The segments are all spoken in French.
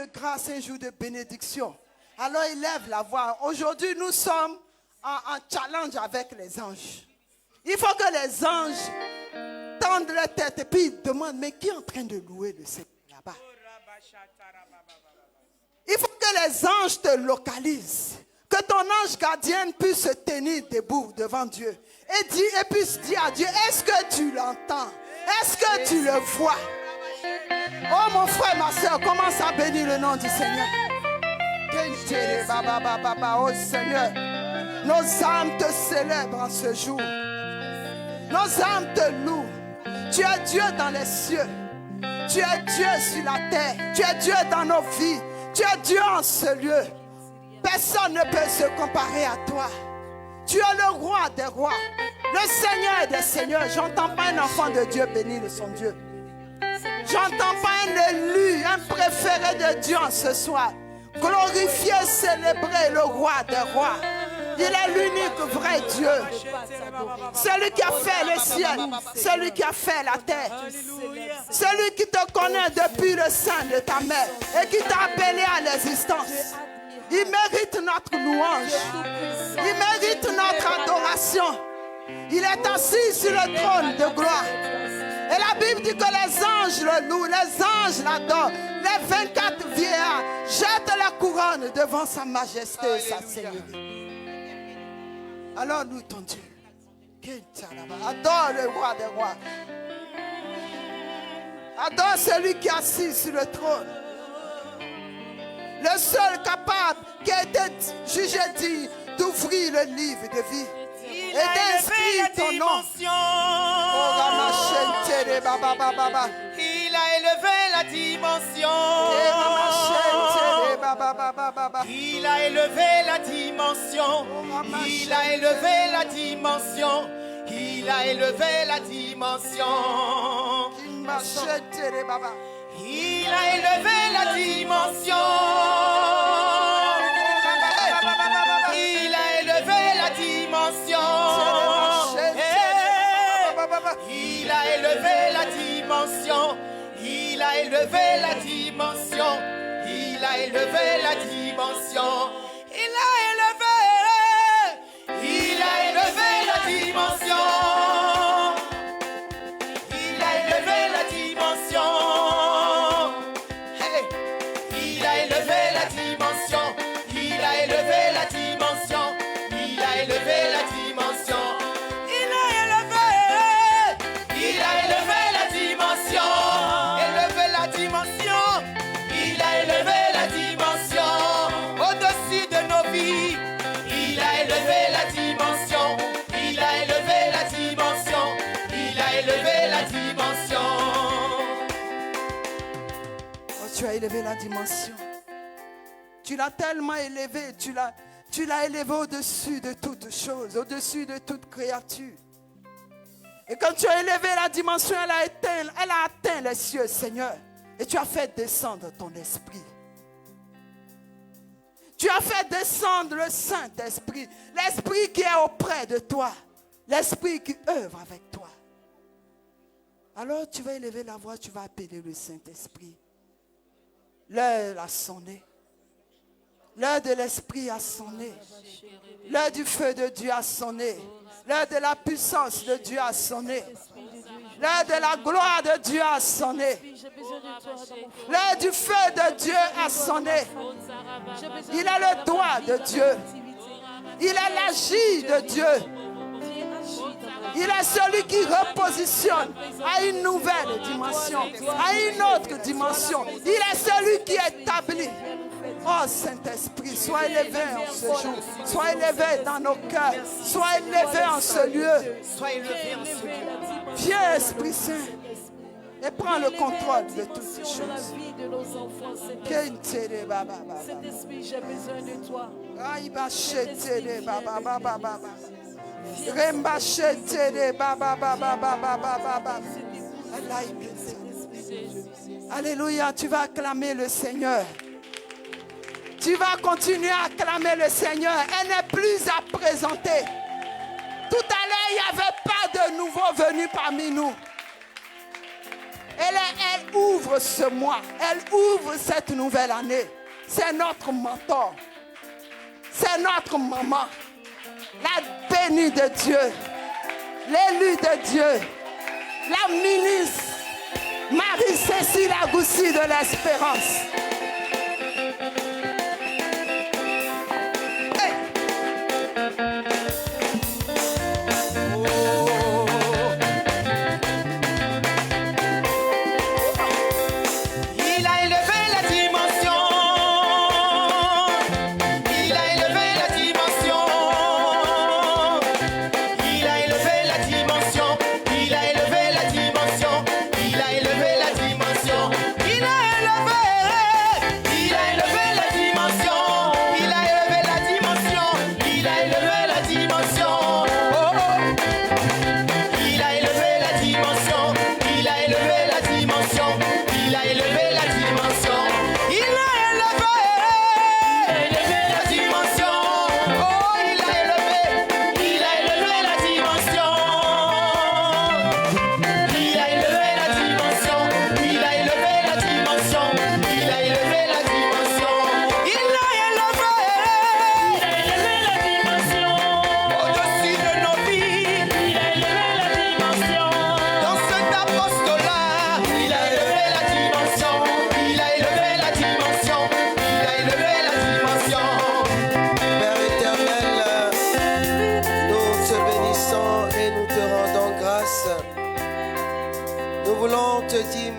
de grâce, un jour de bénédiction. Alors élève la voix. Aujourd'hui, nous sommes en challenge avec les anges. Il faut que les anges tendent la tête et puis ils demandent, mais qui est en train de louer le Seigneur là-bas? Il faut que les anges te localisent. Que ton ange gardien puisse se tenir debout devant Dieu. Et puisse dire à Dieu, est-ce que tu l'entends? Est-ce que tu le vois? Oh mon frère, ma soeur, commence à bénir le nom du Seigneur. Oh Seigneur, nos âmes te célèbrent en ce jour. Nos âmes te louent. Tu es Dieu dans les cieux. Tu es Dieu sur la terre. Tu es Dieu dans nos vies. Tu es Dieu en ce lieu. Personne ne peut se comparer à toi. Tu es le roi des rois, le Seigneur des seigneurs. J'entends pas un enfant de Dieu bénir son Dieu. J'entends pas un élu, un préféré de Dieu en ce soir. Glorifier, célébrer le roi des rois. Il est l'unique vrai Dieu. Celui qui a fait le ciel, celui qui a fait la terre. Celui qui te connaît depuis le sein de ta mère et qui t'a appelé à l'existence. Il mérite notre louange. Il mérite notre adoration. Il est assis sur le trône de gloire. Et la Bible dit que les anges le louent, les anges l'adorent. Les 24 vieillards jettent la couronne devant sa majesté et sa seigneurie. Alors loue ton Dieu. Adore le roi des rois. Adore celui qui est assis sur le trône. Le seul capable qui a été jugé dit d'ouvrir le livre de vie et d'inscrire ton nom. Il a élevé la dimension. Il a élevé la dimension. Il a élevé la dimension. Il a élevé la dimension. Il a élevé la dimension. Il a élevé la dimension. Il a élevé la dimension. Il a élevé la dimension. Il a élevé la dimension. Il a élevé. Il a élevé la dimension. Il a élevé la dimension. Il a élevé la dimension. Il a élevé la dimension. Il a élevé la dimension. Il a élevé. Il a élevé la dimension. Élevé la dimension. Il a élevé la dimension. Au-dessus de nos vies. Il a élevé la dimension. Il a élevé la dimension. Il a élevé la dimension. Oh, tu as élevé la dimension. Tu l'as tellement élevé, tu l'as élevé au-dessus de toutes choses, au-dessus de toute créature. Et quand tu as élevé la dimension, elle a atteint les cieux, Seigneur. Et tu as fait descendre ton esprit. Tu as fait descendre le Saint-Esprit, l'Esprit qui est auprès de toi, l'Esprit qui œuvre avec toi. Alors tu vas élever la voix, tu vas appeler le Saint-Esprit. L'heure a sonné. L'heure de l'Esprit a sonné. L'heure du feu de Dieu a sonné. L'heure de la puissance de Dieu a sonné. L'heure de la gloire de Dieu a sonné. L'heure du feu de Dieu a sonné. Il est le doigt de Dieu. Il est l'agir de Dieu. Il est celui qui repositionne à une nouvelle dimension, à une autre dimension. Il est celui qui établit. Oh Saint-Esprit, sois élevé en ce jour. Sois élevé dans nos cœurs. Sois élevé en ce lieu. Sois élevé en ce lieu. Viens Esprit Saint et prends le contrôle de toutes ces choses. Saint-Esprit, j'ai besoin de toi. Alléluia, tu vas acclamer le Seigneur. Tu vas continuer à acclamer le Seigneur. Elle n'est plus à présenter. Tout à l'heure, il n'y avait pas de nouveaux venus parmi nous. Elle ouvre ce mois. Elle ouvre cette nouvelle année. C'est notre mentor. C'est notre maman. La bénie de Dieu. L'élu de Dieu. La ministre. Marie-Cécile Agoussi de l'Espérance.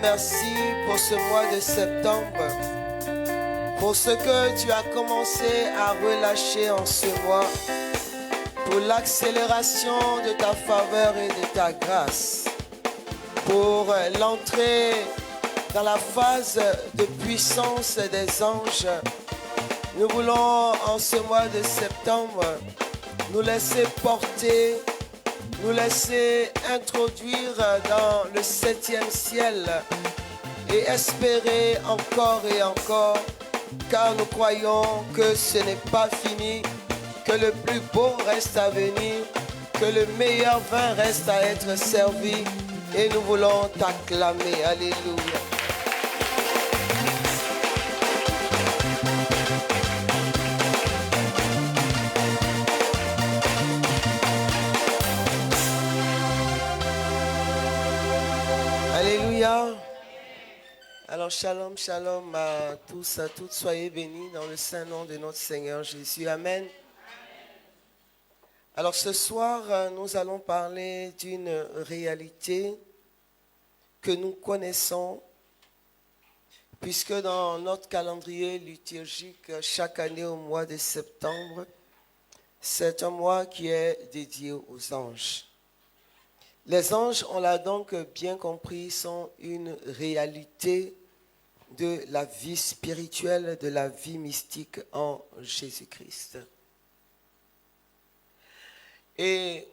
Merci pour ce mois de septembre, pour ce que tu as commencé à relâcher en ce mois, pour l'accélération de ta faveur et de ta grâce, pour l'entrée dans la phase de puissance des anges. Nous voulons en ce mois de septembre nous laisser porter, nous laisser introduire dans le 7e ciel et espérer encore et encore, car nous croyons que ce n'est pas fini, que le plus beau reste à venir, que le meilleur vin reste à être servi, et nous voulons t'acclamer. Alléluia. Alléluia. Alors shalom, shalom à tous, à toutes. Soyez bénis dans le saint nom de notre Seigneur Jésus. Amen. Alors ce soir, nous allons parler d'une réalité que nous connaissons, puisque dans notre calendrier liturgique, chaque année au mois de septembre, c'est un mois qui est dédié aux anges. Les anges, on l'a donc bien compris, sont une réalité de la vie spirituelle, de la vie mystique en Jésus-Christ. Et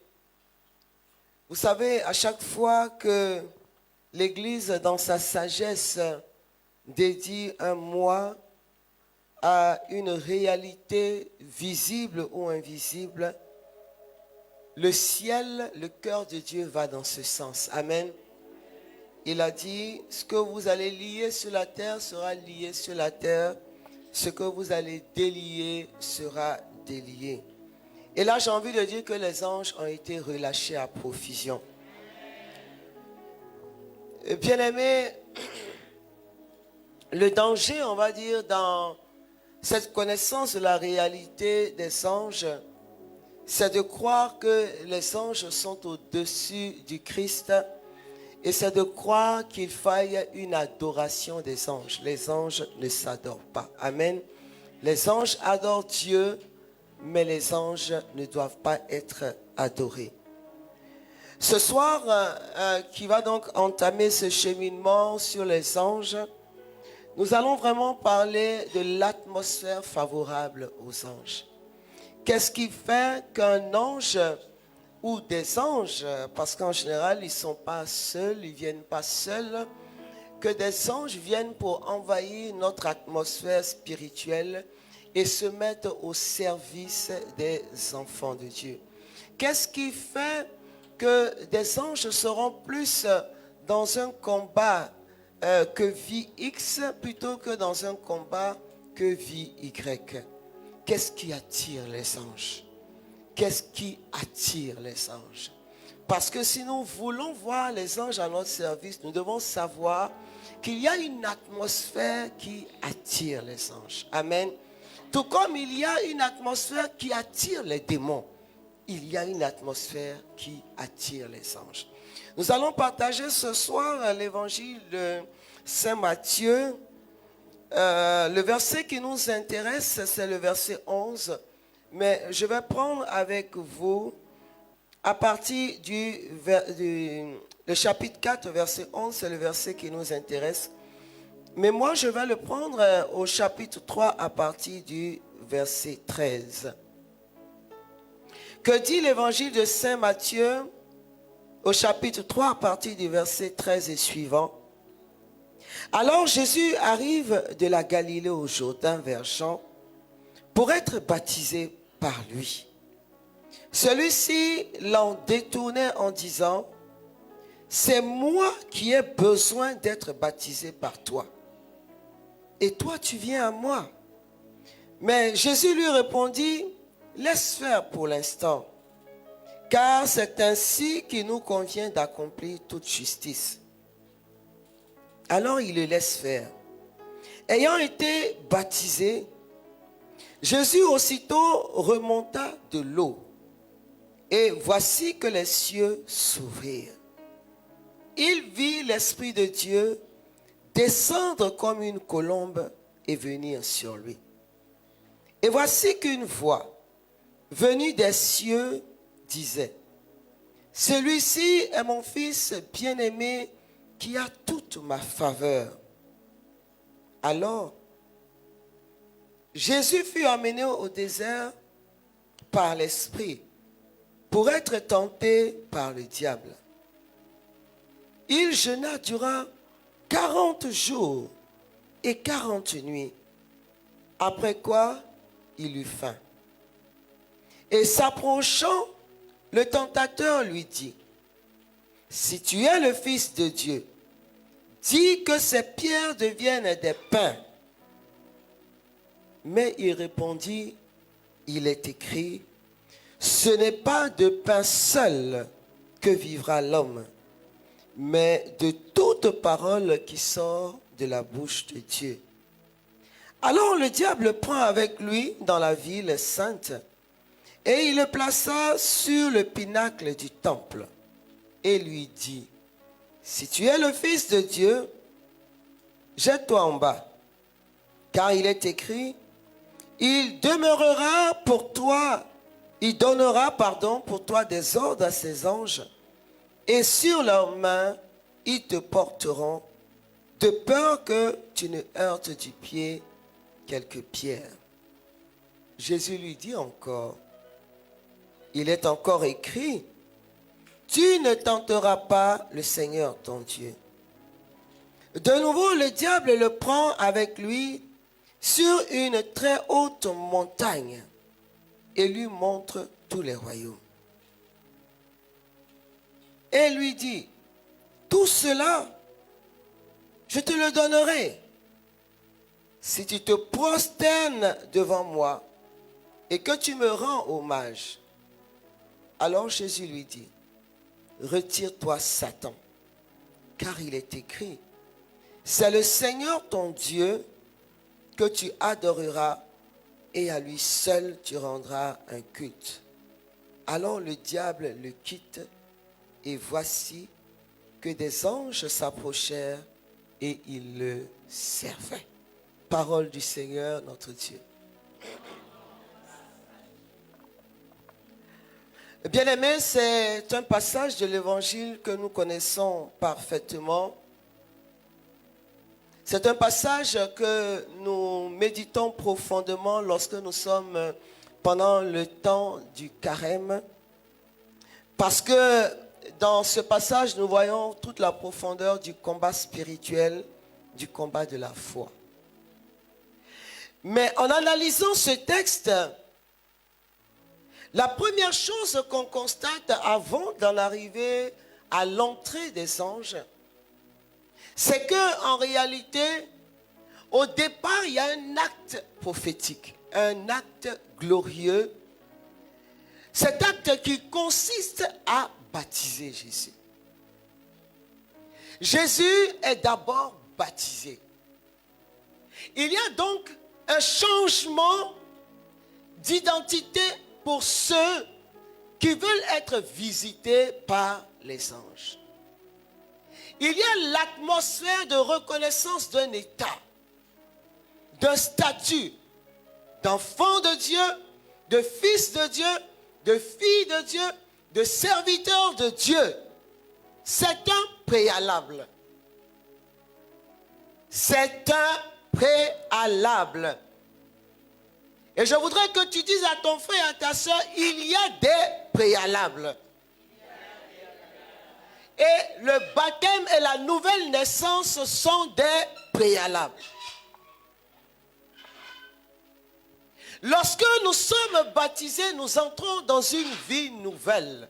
vous savez, à chaque fois que l'Église, dans sa sagesse, dédie un mois à une réalité visible ou invisible, le ciel, le cœur de Dieu va dans ce sens. Amen. Il a dit, ce que vous allez lier sur la terre sera lié sur la terre. Ce que vous allez délier sera délié. Et là, j'ai envie de dire que les anges ont été relâchés à profusion. Bien-aimés, le danger, on va dire, dans cette connaissance de la réalité des anges, c'est de croire que les anges sont au-dessus du Christ, et c'est de croire qu'il faille une adoration des anges. Les anges ne s'adorent pas. Amen. Les anges adorent Dieu, mais les anges ne doivent pas être adorés. Ce soir, qui va donc entamer ce cheminement sur les anges, nous allons vraiment parler de l'atmosphère favorable aux anges. Qu'est-ce qui fait qu'un ange ou des anges, parce qu'en général, ils ne sont pas seuls, ils ne viennent pas seuls, que des anges viennent pour envahir notre atmosphère spirituelle et se mettre au service des enfants de Dieu. Qu'est-ce qui fait que des anges seront plus dans un combat que vie X plutôt que dans un combat que vie Y. Qu'est-ce qui attire les anges? Qu'est-ce qui attire les anges? Parce que si nous voulons voir les anges à notre service, nous devons savoir qu'il y a une atmosphère qui attire les anges. Amen. Tout comme il y a une atmosphère qui attire les démons, il y a une atmosphère qui attire les anges. Nous allons partager ce soir l'évangile de Saint Matthieu. Le verset qui nous intéresse, c'est le verset 11. Mais je vais prendre avec vous à partir le chapitre 4, verset 11, c'est le verset qui nous intéresse. Mais moi, je vais le prendre au chapitre 3 à partir du verset 13. Que dit l'évangile de Saint Matthieu au chapitre 3 à partir du verset 13 et suivant? Alors Jésus arrive de la Galilée au Jourdain vers Jean pour être baptisé par lui. Celui-ci l'en détournait en disant: c'est moi qui ai besoin d'être baptisé par toi. Et toi, tu viens à moi. Mais Jésus lui répondit: laisse faire pour l'instant, car c'est ainsi qu'il nous convient d'accomplir toute justice. Alors il le laisse faire. Ayant été baptisé, Jésus aussitôt remonta de l'eau. Et voici que les cieux s'ouvrirent. Il vit l'Esprit de Dieu descendre comme une colombe et venir sur lui. Et voici qu'une voix venue des cieux disait: celui-ci est mon fils bien-aimé qui a toute ma faveur. Alors, Jésus fut emmené au désert par l'Esprit pour être tenté par le diable. Il jeûna durant 40 jours et 40 nuits, après quoi il eut faim. Et s'approchant, le tentateur lui dit: si tu es le Fils de Dieu, dis que ces pierres deviennent des pains. Mais il répondit: il est écrit, ce n'est pas de pain seul que vivra l'homme, mais de toute parole qui sort de la bouche de Dieu. Alors le diable prend avec lui dans la ville sainte, et il le plaça sur le pinacle du temple, et lui dit: si tu es le Fils de Dieu, jette-toi en bas, car il est écrit, il donnera pour toi des ordres à ses anges, et sur leurs mains, ils te porteront, de peur que tu ne heurtes du pied quelques pierres. Jésus lui dit encore: il est encore écrit, tu ne tenteras pas le Seigneur ton Dieu. De nouveau, le diable le prend avec lui sur une très haute montagne et lui montre tous les royaumes. Et lui dit: tout cela, je te le donnerai si tu te prosternes devant moi et que tu me rends hommage. Alors Jésus lui dit: retire-toi, Satan, car il est écrit, c'est le Seigneur ton Dieu que tu adoreras et à lui seul tu rendras un culte. Alors le diable le quitte, et voici que des anges s'approchèrent et ils le servaient. Parole du Seigneur notre Dieu. Bien-aimés, c'est un passage de l'évangile que nous connaissons parfaitement. C'est un passage que nous méditons profondément lorsque nous sommes pendant le temps du carême. Parce que dans ce passage, nous voyons toute la profondeur du combat spirituel, du combat de la foi. Mais en analysant ce texte, la première chose qu'on constate avant d'en arriver à l'entrée des anges, c'est que en réalité, au départ, il y a un acte prophétique, un acte glorieux. Cet acte qui consiste à baptiser Jésus. Jésus est d'abord baptisé. Il y a donc un changement d'identité pour ceux qui veulent être visités par les anges. Il y a l'atmosphère de reconnaissance d'un état, d'un statut, d'enfant de Dieu, de fils de Dieu, de fille de Dieu, de serviteur de Dieu. C'est un préalable. C'est un préalable. Et je voudrais que tu dises à ton frère et à ta soeur, il y a des préalables. Et le baptême et la nouvelle naissance sont des préalables. Lorsque nous sommes baptisés, nous entrons dans une vie nouvelle.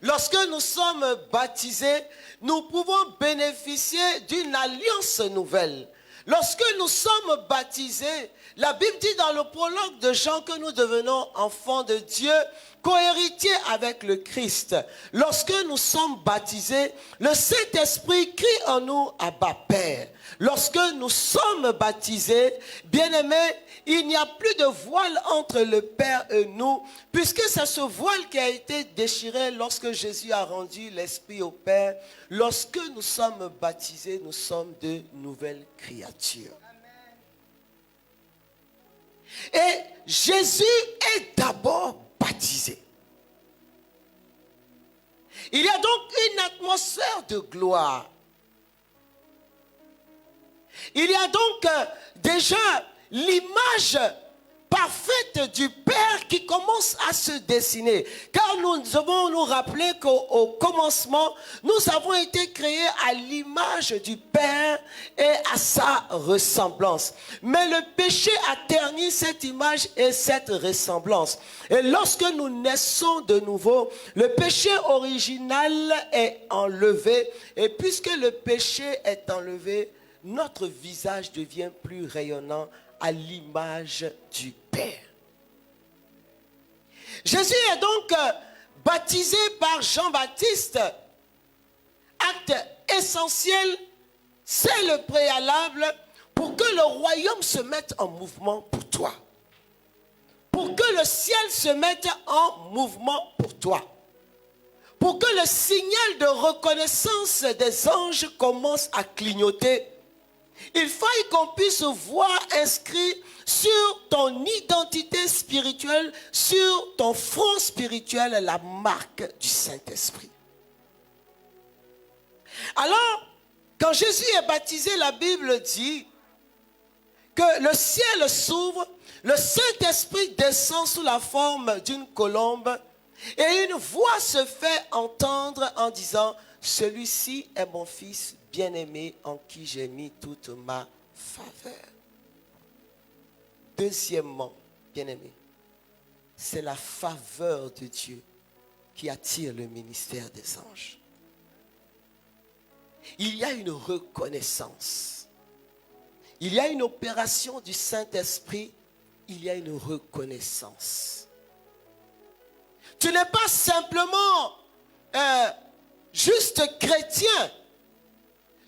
Lorsque nous sommes baptisés, nous pouvons bénéficier d'une alliance nouvelle. Lorsque nous sommes baptisés, la Bible dit dans le prologue de Jean que nous devenons enfants de Dieu, cohéritiers avec le Christ. Lorsque nous sommes baptisés, le Saint-Esprit crie en nous « Abba Père ». Lorsque nous sommes baptisés, bien-aimés, il n'y a plus de voile entre le Père et nous, puisque c'est ce voile qui a été déchiré lorsque Jésus a rendu l'Esprit au Père. Lorsque nous sommes baptisés, nous sommes de nouvelles créatures. Et Jésus est d'abord baptisé. Il y a donc une atmosphère de gloire. Il y a donc déjà l'image parfaite du Père qui commence à se dessiner. Car nous devons nous rappeler qu'au commencement, nous avons été créés à l'image du Père et à sa ressemblance. Mais le péché a terni cette image et cette ressemblance. Et lorsque nous naissons de nouveau, le péché original est enlevé. Et puisque le péché est enlevé, notre visage devient plus rayonnant à l'image du Père. Jésus est donc baptisé par Jean-Baptiste. Acte essentiel, c'est le préalable pour que le royaume se mette en mouvement pour toi. Pour que le ciel se mette en mouvement pour toi. Pour que le signal de reconnaissance des anges commence à clignoter. Il faut qu'on puisse voir inscrit sur ton identité spirituelle, sur ton front spirituel, la marque du Saint-Esprit. Alors, quand Jésus est baptisé, la Bible dit que le ciel s'ouvre, le Saint-Esprit descend sous la forme d'une colombe et une voix se fait entendre en disant « Celui-ci est mon fils bien-aimé en qui j'ai mis toute ma faveur. » Deuxièmement, bien-aimé, c'est la faveur de Dieu qui attire le ministère des anges. Il y a une reconnaissance. Il y a une opération du Saint-Esprit. Il y a une reconnaissance. Tu n'es pas simplement juste chrétien.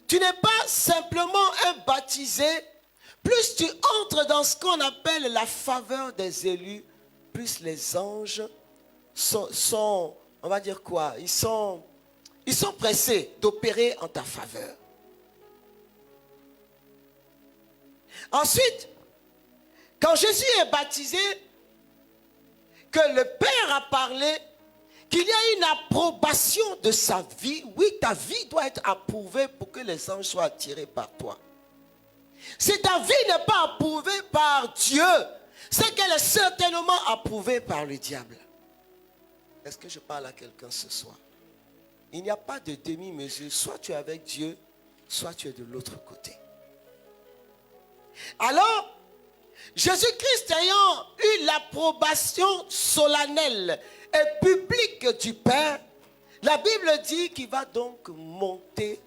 Tu n'es pas simplement un baptisé. Plus tu entres dans ce qu'on appelle la faveur des élus, plus les anges sont on va dire quoi? Ils sont pressés d'opérer en ta faveur. Ensuite, quand Jésus est baptisé, que le Père a parlé, qu'il y a une approbation de sa vie. Oui, ta vie doit être approuvée pour que les anges soient attirés par toi. Si ta vie n'est pas approuvée par Dieu, c'est qu'elle est certainement approuvée par le diable. Est-ce que je parle à quelqu'un ce soir? Il n'y a pas de demi-mesure. Soit tu es avec Dieu, soit tu es de l'autre côté. Alors, Jésus-Christ ayant eu l'approbation solennelle et publique du Père, la Bible dit qu'il va donc monter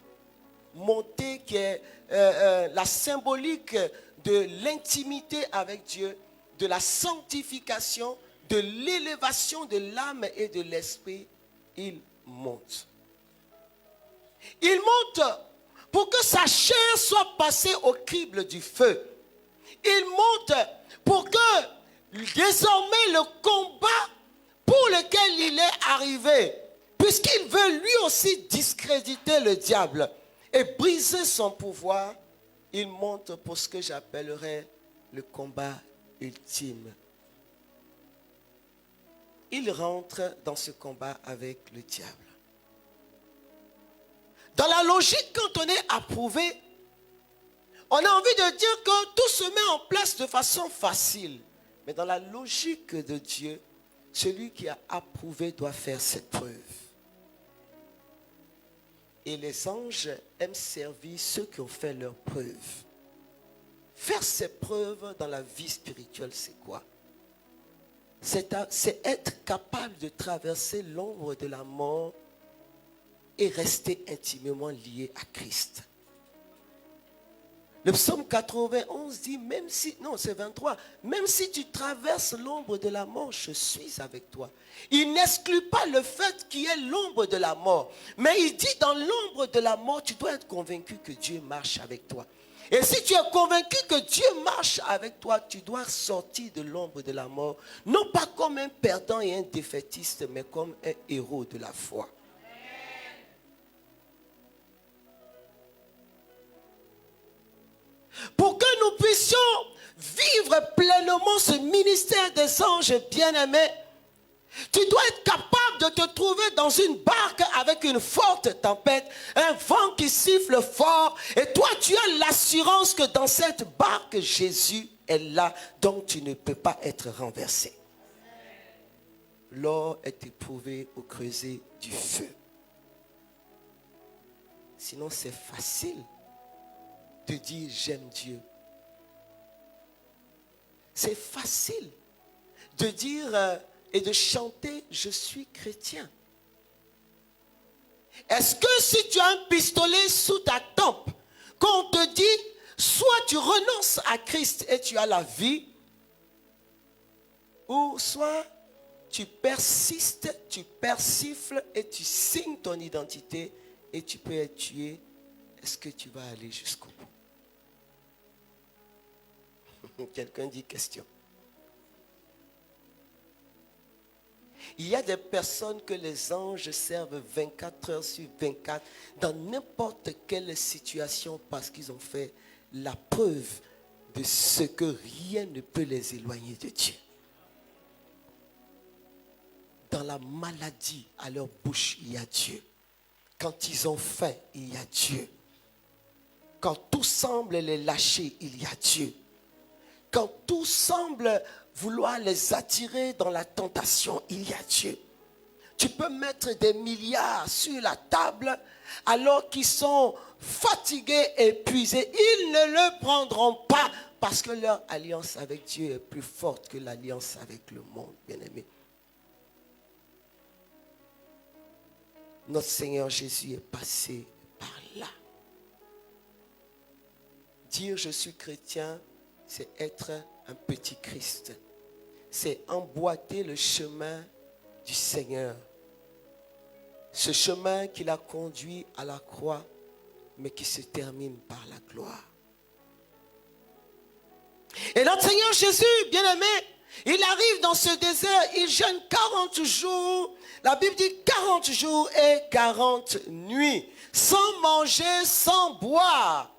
montée qui est la symbolique de l'intimité avec Dieu, de la sanctification, de l'élévation de l'âme et de l'esprit, il monte. Il monte pour que sa chair soit passée au crible du feu. Il monte pour que désormais le combat pour lequel il est arrivé, puisqu'il veut lui aussi discréditer le diable et briser son pouvoir, il monte pour ce que j'appellerais le combat ultime. Il rentre dans ce combat avec le diable. Dans la logique, quand on est approuvé, on a envie de dire que tout se met en place de façon facile. Mais dans la logique de Dieu, celui qui a approuvé doit faire cette preuve. Et les anges aiment servir ceux qui ont fait leur preuve. Faire ses preuves dans la vie spirituelle, c'est quoi? C'est être capable de traverser l'ombre de la mort et rester intimement lié à Christ. Le psaume 91 dit, même si, non c'est 23, même si tu traverses l'ombre de la mort, je suis avec toi. Il n'exclut pas le fait qu'il y ait l'ombre de la mort. Mais il dit, dans l'ombre de la mort, tu dois être convaincu que Dieu marche avec toi. Et si tu es convaincu que Dieu marche avec toi, tu dois sortir de l'ombre de la mort, non pas comme un perdant et un défaitiste, mais comme un héros de la foi. Pour que nous puissions vivre pleinement ce ministère des anges bien-aimés, tu dois être capable de te trouver dans une barque avec une forte tempête, un vent qui siffle fort, et toi tu as l'assurance que dans cette barque, Jésus est là, donc tu ne peux pas être renversé. L'or est éprouvé au creuset du feu. Sinon c'est facile de dire j'aime Dieu. C'est facile de dire et de chanter je suis chrétien. Est-ce que si tu as un pistolet sous ta tempe, qu'on te dit soit tu renonces à Christ et tu as la vie, ou soit tu persistes, tu persifles et tu signes ton identité et tu peux être tué, est-ce que tu vas aller jusqu'au bout? Quelqu'un dit question. Il y a des personnes que les anges servent 24 heures sur 24 dans n'importe quelle situation parce qu'ils ont fait la preuve de ce que rien ne peut les éloigner de Dieu. Dans la maladie, à leur bouche, il y a Dieu. Quand ils ont faim, il y a Dieu. Quand tout semble les lâcher, il y a Dieu. Quand tout semble vouloir les attirer dans la tentation, il y a Dieu. Tu peux mettre des milliards sur la table alors qu'ils sont fatigués, épuisés. Ils ne le prendront pas parce que leur alliance avec Dieu est plus forte que l'alliance avec le monde, bien-aimé. Notre Seigneur Jésus est passé par là. Dire je suis chrétien, c'est être un petit Christ. C'est emboîter le chemin du Seigneur. Ce chemin qui l'a conduit à la croix, mais qui se termine par la gloire. Et notre Seigneur Jésus, bien-aimé, il arrive dans ce désert, il jeûne 40 jours. La Bible dit 40 jours et 40 nuits, sans manger, sans boire.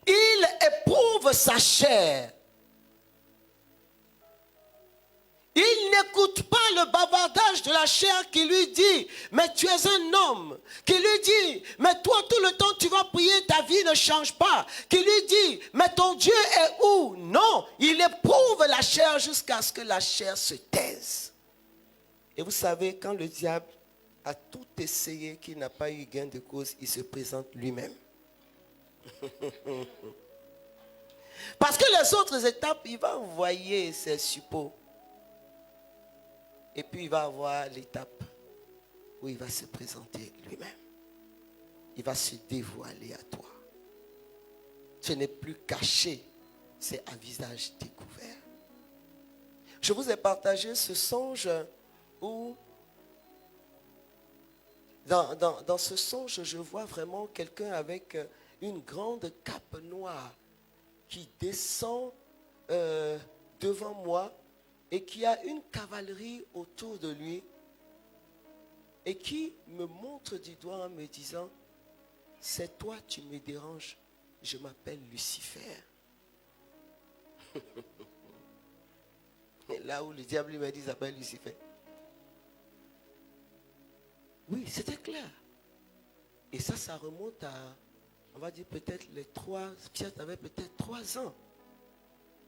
Il éprouve sa chair. Il n'écoute pas le bavardage de la chair qui lui dit, mais tu es un homme. Qui lui dit, mais toi tout le temps tu vas prier, ta vie ne change pas. Qui lui dit, mais ton Dieu est où? Non, il éprouve la chair jusqu'à ce que la chair se taise. Et vous savez, quand le diable a tout essayé, qu'il n'a pas eu gain de cause, il se présente lui-même. Parce que les autres étapes, il va envoyer ses suppôts. Et puis il va avoir l'étape où il va se présenter lui-même. il va se dévoiler à toi. Ce n'est plus caché, c'est à visage découvert. Je vous ai partagé ce songe où, dans ce songe, je vois vraiment quelqu'un avec une grande cape noire qui descend devant moi et qui a une cavalerie autour de lui et qui me montre du doigt en me disant, c'est toi, tu me déranges, je m'appelle Lucifer. Là où le diable m'a dit, il s'appelle Lucifer. Oui, c'était clair. Et ça remonte à, on va dire peut-être Pierre avait peut-être 3 ans.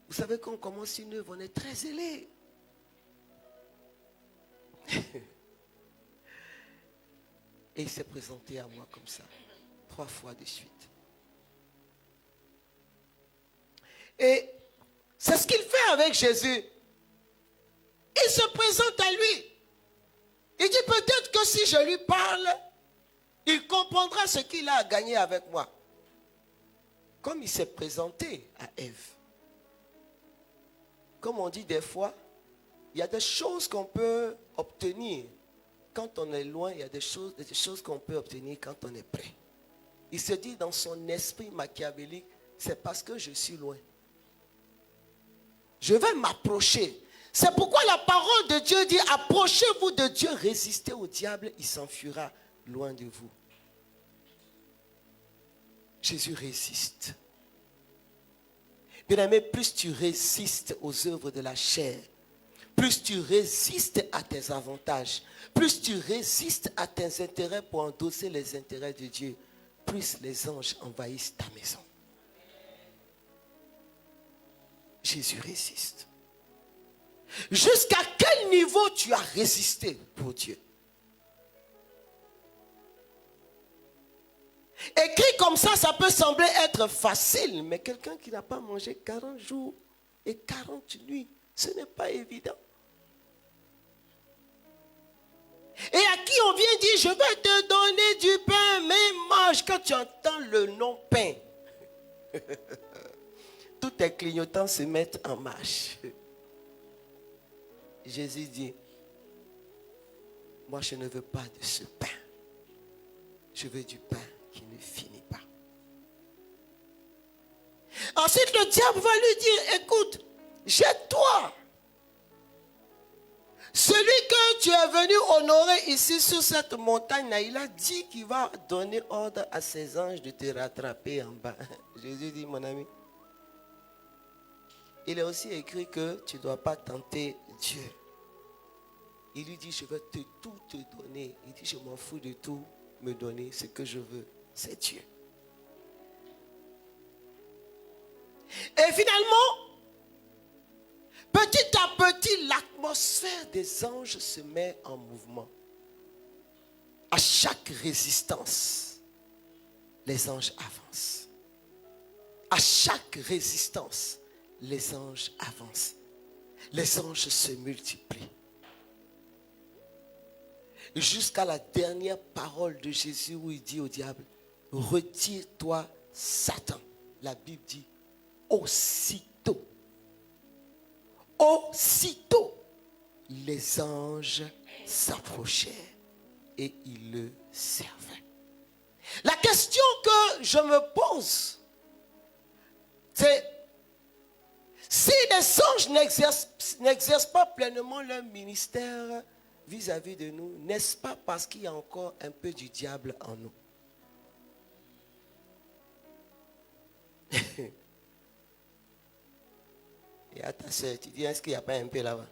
Vous savez, quand on commence une œuvre, on est très zélé. Et il s'est présenté à moi comme ça, 3 fois de suite. Et c'est ce qu'il fait avec Jésus. Il se présente à lui. Il dit peut-être que si je lui parle, il comprendra ce qu'il a à gagner avec moi. Comme il s'est présenté à Ève. Comme on dit des fois, il y a des choses qu'on peut obtenir quand on est loin. Il y a des choses qu'on peut obtenir quand on est près. Il se dit dans son esprit machiavélique, c'est parce que je suis loin. Je vais m'approcher. C'est pourquoi la parole de Dieu dit, approchez-vous de Dieu, résistez au diable, il s'enfuira loin de vous. Jésus résiste. Bien-aimé, plus tu résistes aux œuvres de la chair, plus tu résistes à tes avantages, plus tu résistes à tes intérêts pour endosser les intérêts de Dieu, plus les anges envahissent ta maison. Jésus résiste. Jusqu'à quel niveau tu as résisté pour Dieu? Écrit comme ça peut sembler être facile, mais quelqu'un qui n'a pas mangé 40 jours et 40 nuits, ce n'est pas évident. Et à qui on vient dire, je vais te donner du pain, mais mange. Quand tu entends le nom pain, tous tes clignotants se mettent en marche. Jésus dit, moi je ne veux pas de ce pain. Je veux du pain qui ne finit pas. Ensuite le diable va lui dire, écoute, jette-toi. Celui que tu es venu honorer ici sur cette montagne, il a dit qu'il va donner ordre à ses anges de te rattraper en bas. Jésus dit, mon ami, il est aussi écrit que tu ne dois pas tenter Dieu. Il lui dit, je vais tout te donner. Il dit, je m'en fous de tout me donner. Ce que je veux, c'est Dieu. Et finalement, petit à petit, l'atmosphère des anges se met en mouvement. À chaque résistance, les anges avancent. À chaque résistance, les anges avancent. Les anges se multiplient. Jusqu'à la dernière parole de Jésus où il dit au diable, retire-toi Satan. La Bible dit, aussitôt, les anges s'approchèrent et ils le servaient. La question que je me pose, c'est, si les anges n'exercent pas pleinement leur ministère vis-à-vis de nous, n'est-ce pas parce qu'il y a encore un peu du diable en nous? Et à ta soeur, tu dis, est-ce qu'il n'y a pas un peu là-bas?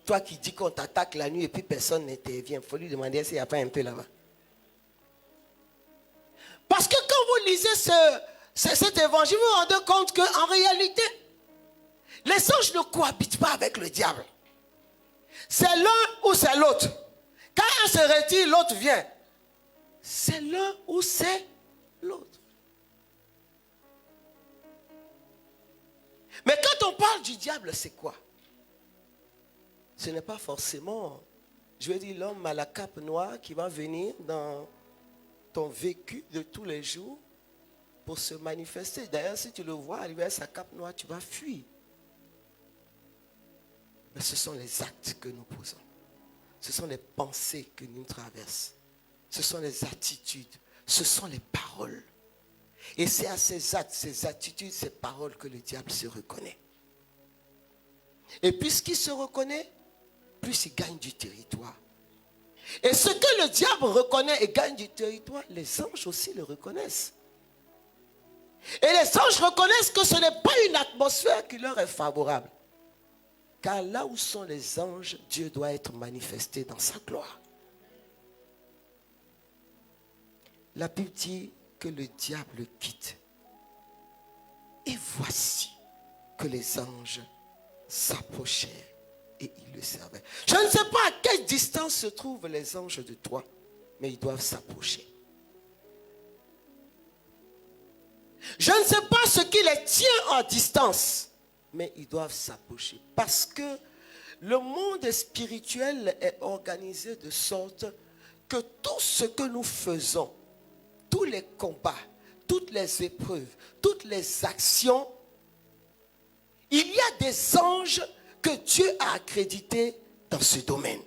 Toi qui dis qu'on t'attaque la nuit et puis personne n'intervient, il faut lui demander s'il n'y a pas un peu là-bas. Parce que quand vous lisez cet évangile, vous vous rendez compte qu'en réalité, les anges ne cohabitent pas avec le diable. C'est l'un ou c'est l'autre. Quand un se retire, l'autre vient. C'est l'un ou c'est l'autre. Mais quand on parle du diable, c'est quoi? Ce n'est pas forcément Je veux dire, l'homme à la cape noire qui va venir dans ton vécu de tous les jours pour se manifester. D'ailleurs, si tu le vois arriver à sa cape noire, tu vas fuir. Mais ce sont les actes que nous posons. Ce sont les pensées que nous traversons. Ce sont les attitudes. Ce sont les paroles. Et c'est à ces actes, ces attitudes, ces paroles que le diable se reconnaît. Et puisqu'il se reconnaît, plus il gagne du territoire. Et ce que le diable reconnaît et gagne du territoire, les anges aussi le reconnaissent. Et les anges reconnaissent que ce n'est pas une atmosphère qui leur est favorable. Car là où sont les anges, Dieu doit être manifesté dans sa gloire. La Bible dit que le diable quitte. Et voici que les anges s'approchèrent et ils le servaient. Je ne sais pas à quelle distance se trouvent les anges de toi, mais ils doivent s'approcher. Je ne sais pas ce qui les tient en distance, mais ils doivent s'approcher. Parce que le monde spirituel est organisé de sorte que tout ce que nous faisons, tous les combats, toutes les épreuves, toutes les actions, il y a des anges que Dieu a accrédités dans ce domaine.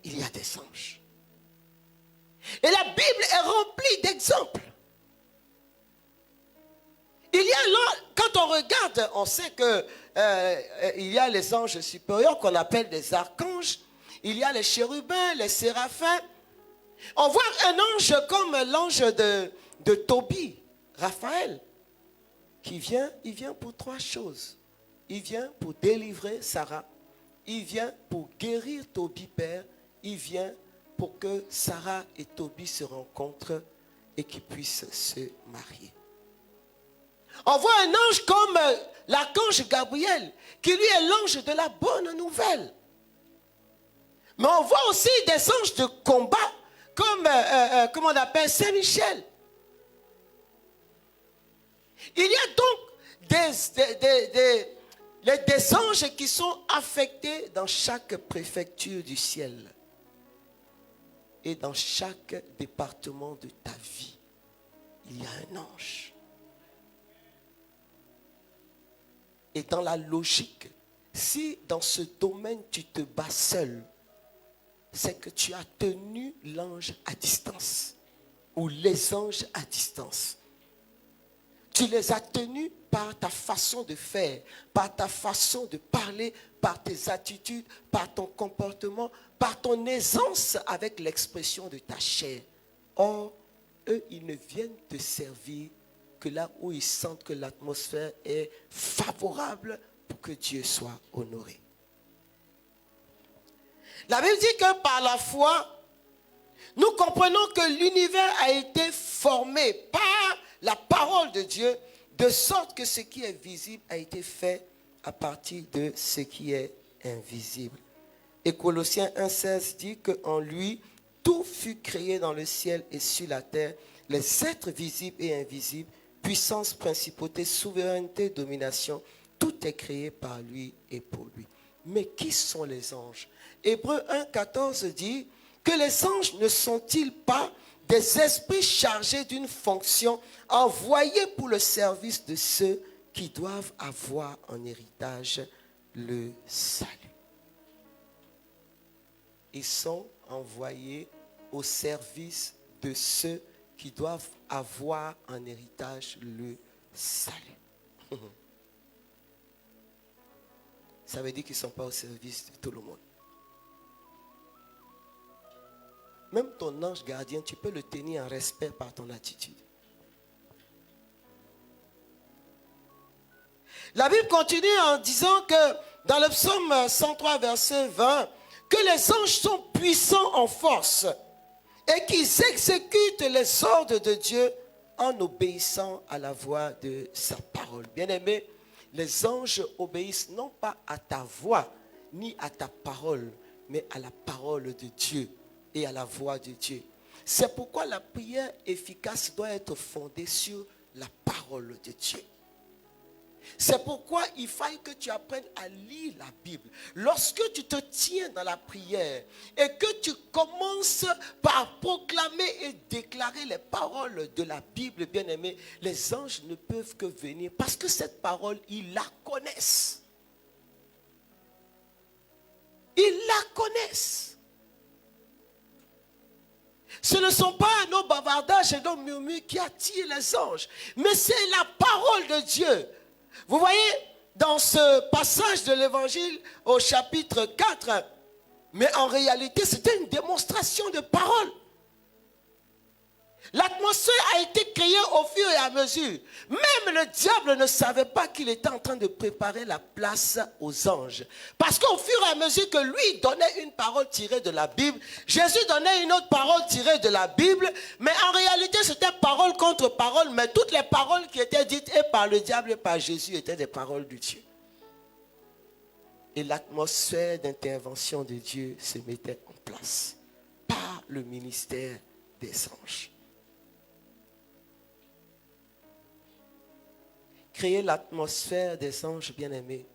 Il y a des anges. Et la Bible est remplie d'exemples. Il y a là, quand on regarde, on sait que il y a les anges supérieurs qu'on appelle des archanges. Il y a les chérubins, les séraphins. On voit un ange comme l'ange de Tobie, Raphaël, qui vient, il vient pour trois choses. Il vient pour délivrer Sarah. Il vient pour guérir Tobie père. Il vient pour que Sarah et Tobie se rencontrent et qu'ils puissent se marier. On voit un ange comme l'archange Gabriel, qui lui est l'ange de la bonne nouvelle. Mais on voit aussi des anges de combat, comme, comment on appelle, Saint-Michel. Il y a donc des anges qui sont affectés dans chaque préfecture du ciel. Et dans chaque département de ta vie, il y a un ange. Et dans la logique, si dans ce domaine tu te bats seul, c'est que tu as tenu l'ange à distance. Ou les anges à distance. Tu les as tenus par ta façon de faire, par ta façon de parler, par tes attitudes, par ton comportement, par ton aisance avec l'expression de ta chair. Or, eux, ils ne viennent te servir que là où ils sentent que l'atmosphère est favorable pour que Dieu soit honoré. La Bible dit que par la foi, nous comprenons que l'univers a été formé par la parole de Dieu, de sorte que ce qui est visible a été fait à partir de ce qui est invisible. Et Colossiens 1,16 dit qu'en lui, tout fut créé dans le ciel et sur la terre, les êtres visibles et invisibles, puissance, principauté, souveraineté, domination, tout est créé par lui et pour lui. Mais qui sont les anges? Hébreux 1,14 dit que les anges ne sont-ils pas des esprits chargés d'une fonction envoyés pour le service de ceux qui doivent avoir en héritage le salut? Ils sont envoyés au service de ceux qui doivent avoir en héritage le salut. Ça veut dire qu'ils ne sont pas au service de tout le monde. Même ton ange gardien, tu peux le tenir en respect par ton attitude. La Bible continue en disant que dans le psaume 103, verset 20, que les anges sont puissants en force et qu'ils exécutent les ordres de Dieu en obéissant à la voix de sa parole. Bien-aimés, les anges obéissent non pas à ta voix ni à ta parole, mais à la parole de Dieu et à la voix de Dieu. C'est pourquoi la prière efficace doit être fondée sur la parole de Dieu. C'est pourquoi il faille que tu apprennes à lire la Bible. Lorsque tu te tiens dans la prière et que tu commences par proclamer et déclarer les paroles de la Bible, bien-aimé, les anges ne peuvent que venir parce que cette parole, ils la connaissent. Ils la connaissent. Ce ne sont pas nos bavardages et nos murmures qui attirent les anges, mais c'est la parole de Dieu. Vous voyez, dans ce passage de l'évangile au chapitre 4, mais en réalité, c'était une démonstration de parole. L'atmosphère a été créée au fur et à mesure. Même le diable ne savait pas qu'il était en train de préparer la place aux anges. Parce qu'au fur et à mesure que lui donnait une parole tirée de la Bible, Jésus donnait une autre parole tirée de la Bible, mais en réalité c'était parole contre parole, mais toutes les paroles qui étaient dites et par le diable et par Jésus étaient des paroles de Dieu. Et l'atmosphère d'intervention de Dieu se mettait en place par le ministère des anges. Créer l'atmosphère des anges bien-aimés,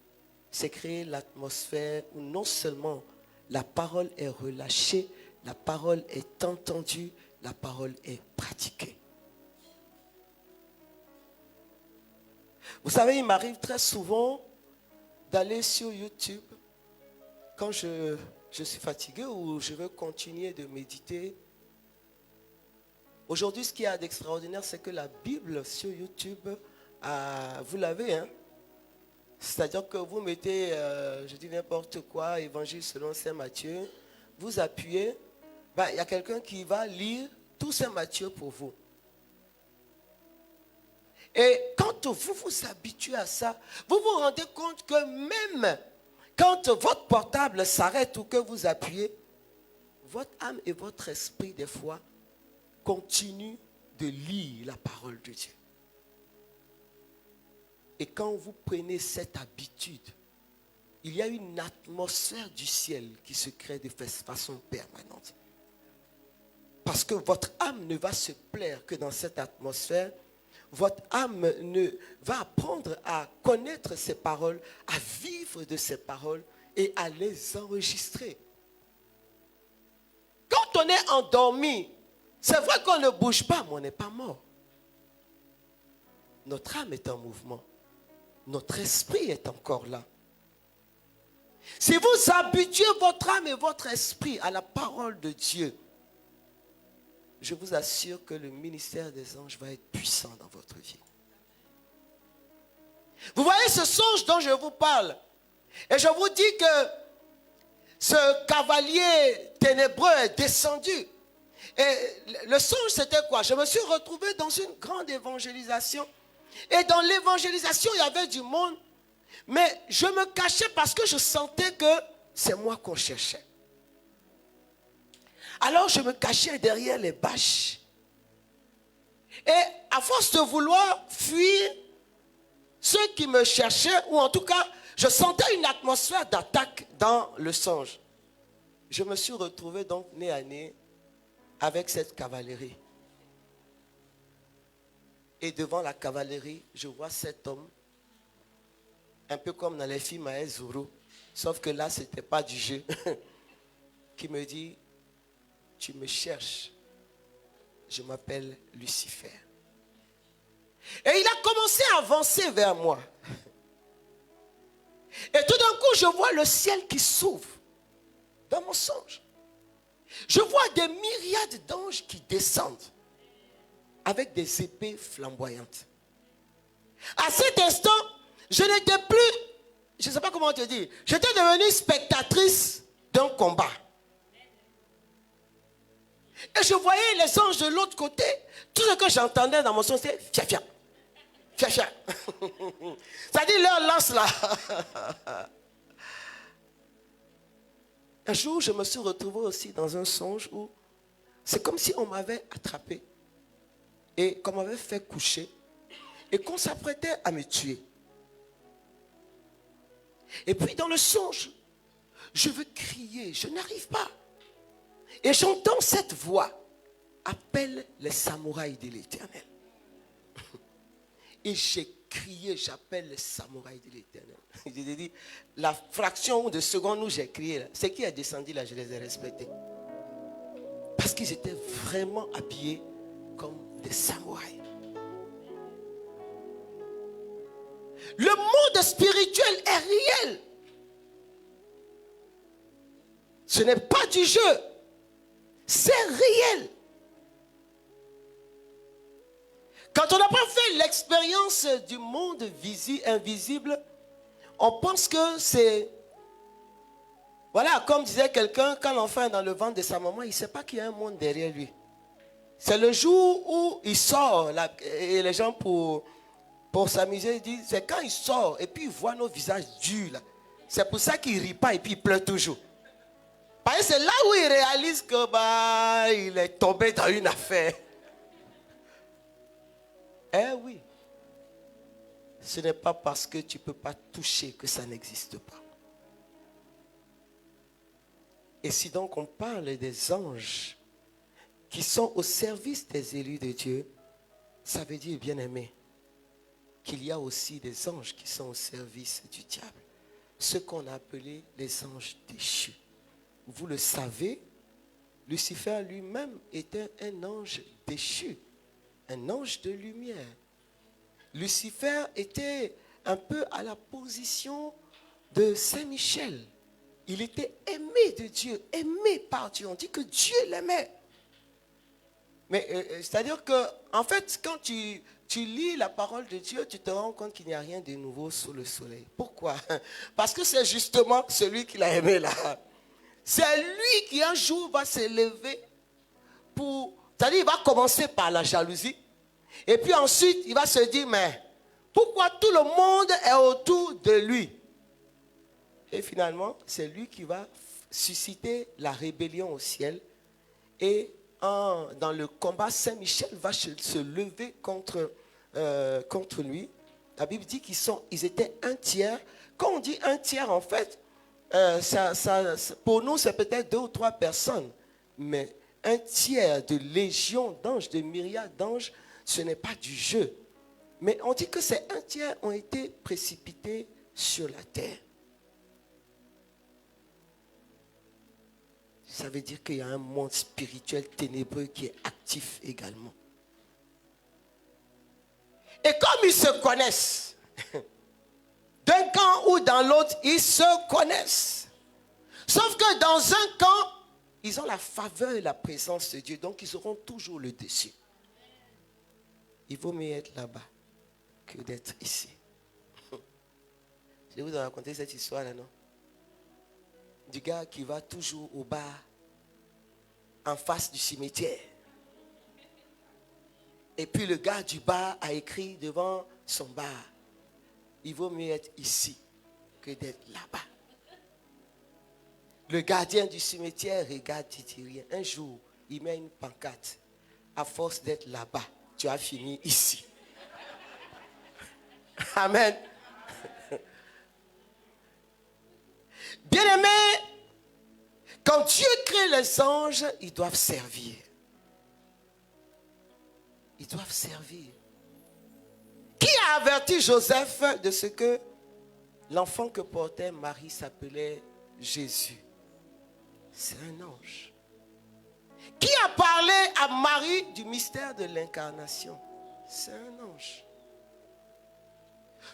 c'est créer l'atmosphère où non seulement la parole est relâchée, la parole est entendue, la parole est pratiquée. Vous savez, il m'arrive très souvent d'aller sur YouTube quand je suis fatigué ou je veux continuer de méditer. Aujourd'hui, ce qu'il y a d'extraordinaire, c'est que la Bible sur YouTube, vous l'avez, hein? C'est-à-dire que vous mettez, je dis n'importe quoi, évangile selon Saint Matthieu, vous appuyez, il y a quelqu'un qui va lire tout Saint Matthieu pour vous. Et quand vous vous habituez à ça, vous vous rendez compte que même quand votre portable s'arrête ou que vous appuyez, votre âme et votre esprit, des fois, continuent de lire la parole de Dieu. Et quand vous prenez cette habitude, il y a une atmosphère du ciel qui se crée de façon permanente. Parce que votre âme ne va se plaire que dans cette atmosphère. Votre âme va apprendre à connaître ces paroles, à vivre de ces paroles et à les enregistrer. Quand on est endormi, c'est vrai qu'on ne bouge pas, mais on n'est pas mort. Notre âme est en mouvement. Notre esprit est encore là. Si vous habituez votre âme et votre esprit à la parole de Dieu, je vous assure que le ministère des anges va être puissant dans votre vie. Vous voyez ce songe dont je vous parle, et je vous dis que ce cavalier ténébreux est descendu. Et le songe, c'était quoi? Je me suis retrouvé dans une grande évangélisation. Et dans l'évangélisation, il y avait du monde. Mais je me cachais parce que je sentais que c'est moi qu'on cherchait. Alors je me cachais derrière les bâches. Et à force de vouloir fuir ceux qui me cherchaient, ou en tout cas, je sentais une atmosphère d'attaque dans le songe. Je me suis retrouvé donc nez à nez avec cette cavalerie. Et devant la cavalerie, je vois cet homme, un peu comme dans les films à Zuru, sauf que là, ce n'était pas du jeu, qui me dit, tu me cherches, je m'appelle Lucifer. Et il a commencé à avancer vers moi. Et tout d'un coup, je vois le ciel qui s'ouvre dans mon songe. Je vois des myriades d'anges qui descendent avec des épées flamboyantes. À cet instant, je n'étais plus, je ne sais pas comment te dire, j'étais devenue spectatrice d'un combat. Et je voyais les anges de l'autre côté. Tout ce que j'entendais dans mon son, c'était fia fia. Fia fia. C'est-à-dire leur lance là. Un jour, je me suis retrouvé aussi dans un songe où c'est comme si on m'avait attrapé et qu'on m'avait fait coucher et qu'on s'apprêtait à me tuer. Et puis dans le songe, je veux crier, je n'arrive pas. Et j'entends cette voix, appelle les samouraïs de l'Éternel. Et j'ai crié, j'appelle les samouraïs de l'Éternel. Je t'ai dit, la fraction de seconde où j'ai crié, ce qui est descendu là, je les ai respectés. Parce qu'ils étaient vraiment habillés comme des samouraïs. Le monde spirituel est réel. Ce n'est pas du jeu. C'est réel. Quand on n'a pas fait l'expérience du monde invisible, on pense que c'est... Voilà, comme disait quelqu'un, quand l'enfant est dans le ventre de sa maman, il ne sait pas qu'il y a un monde derrière lui. C'est le jour où il sort, là, et les gens pour s'amuser, ils disent, c'est quand il sort, et puis il voit nos visages durs, là. C'est pour ça qu'il ne rit pas et puis il pleure toujours. Parce que c'est là où il réalise que il est tombé dans une affaire. Eh oui. Ce n'est pas parce que tu ne peux pas toucher que ça n'existe pas. Et si donc on parle des anges qui sont au service des élus de Dieu, ça veut dire, bien aimé, qu'il y a aussi des anges qui sont au service du diable. Ce qu'on a appelé les anges déchus. Vous le savez, Lucifer lui-même était un ange déchu, un ange de lumière. Lucifer était un peu à la position de Saint-Michel. Il était aimé de Dieu, aimé par Dieu. On dit que Dieu l'aimait. Mais c'est-à-dire que, en fait, quand tu lis la parole de Dieu, tu te rends compte qu'il n'y a rien de nouveau sous le soleil. Pourquoi? Parce que c'est justement celui qui l'a aimé là. C'est lui qui un jour va se lever pour... C'est-à-dire, il va commencer par la jalousie. Et puis ensuite, il va se dire, mais pourquoi tout le monde est autour de lui? Et finalement, c'est lui qui va susciter la rébellion au ciel. Et dans le combat, Saint-Michel va se lever contre lui. La Bible dit qu'ils étaient un tiers. Quand on dit un tiers, en fait, pour nous, c'est peut-être 2 ou 3 personnes. Mais un tiers de légions d'anges, de myriades d'anges, ce n'est pas du jeu. Mais on dit que ces un tiers ont été précipités sur la terre. Ça veut dire qu'il y a un monde spirituel ténébreux qui est actif également. Et comme ils se connaissent, d'un camp ou dans l'autre, ils se connaissent. Sauf que dans un camp, ils ont la faveur et la présence de Dieu. Donc ils auront toujours le dessus. Il vaut mieux être là-bas que d'être ici. Je vais vous raconter cette histoire-là, non? Du gars qui va toujours au bar en face du cimetière. Et puis le gars du bar a écrit devant son bar, il vaut mieux être ici que d'être là-bas. Le gardien du cimetière regarde, il dit rien. Un jour, il met une pancarte. À force d'être là-bas, tu as fini ici. Amen. Bien-aimé, quand Dieu crée les anges, ils doivent servir. Ils doivent servir. Qui a averti Joseph de ce que l'enfant que portait Marie s'appelait Jésus? C'est un ange. Qui a parlé à Marie du mystère de l'incarnation? C'est un ange.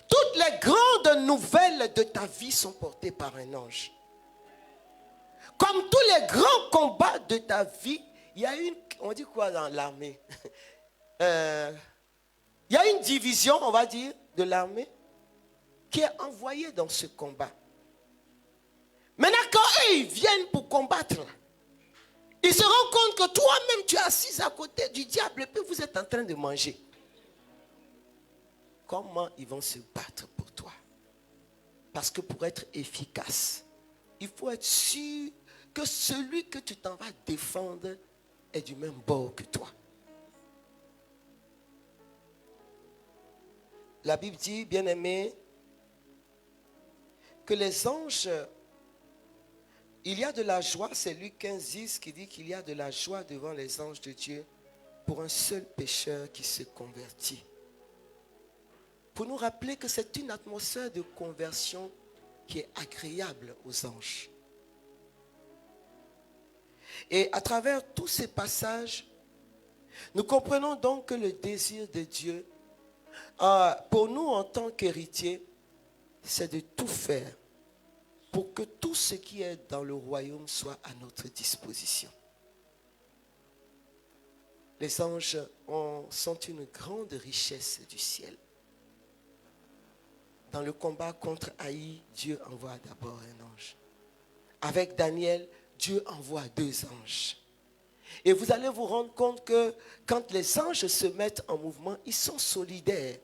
Toutes les grandes nouvelles de ta vie sont portées par un ange. Comme tous les grands combats de ta vie, il y a une, on dit quoi dans l'armée? Il y a une division, on va dire, de l'armée qui est envoyée dans ce combat. Maintenant, quand eux, ils viennent pour combattre, ils se rendent compte que toi-même, tu es assis à côté du diable et puis vous êtes en train de manger. Comment ils vont se battre pour toi? Parce que pour être efficace, il faut être sûr que celui que tu t'en vas défendre est du même bord que toi. La Bible dit, bien-aimé, que les anges, il y a de la joie, c'est Luc 15:10 qui dit qu'il y a de la joie devant les anges de Dieu pour un seul pécheur qui se convertit. pour nous rappeler que c'est une atmosphère de conversion qui est agréable aux anges. Et à travers tous ces passages, nous comprenons donc que le désir de Dieu, pour nous en tant qu'héritiers, c'est de tout faire pour que tout ce qui est dans le royaume soit à notre disposition. Les anges sont une grande richesse du ciel. Dans le combat contre Haï, Dieu envoie d'abord un ange. Avec Daniel, Dieu envoie 2 anges. Et vous allez vous rendre compte que quand les anges se mettent en mouvement, ils sont solidaires.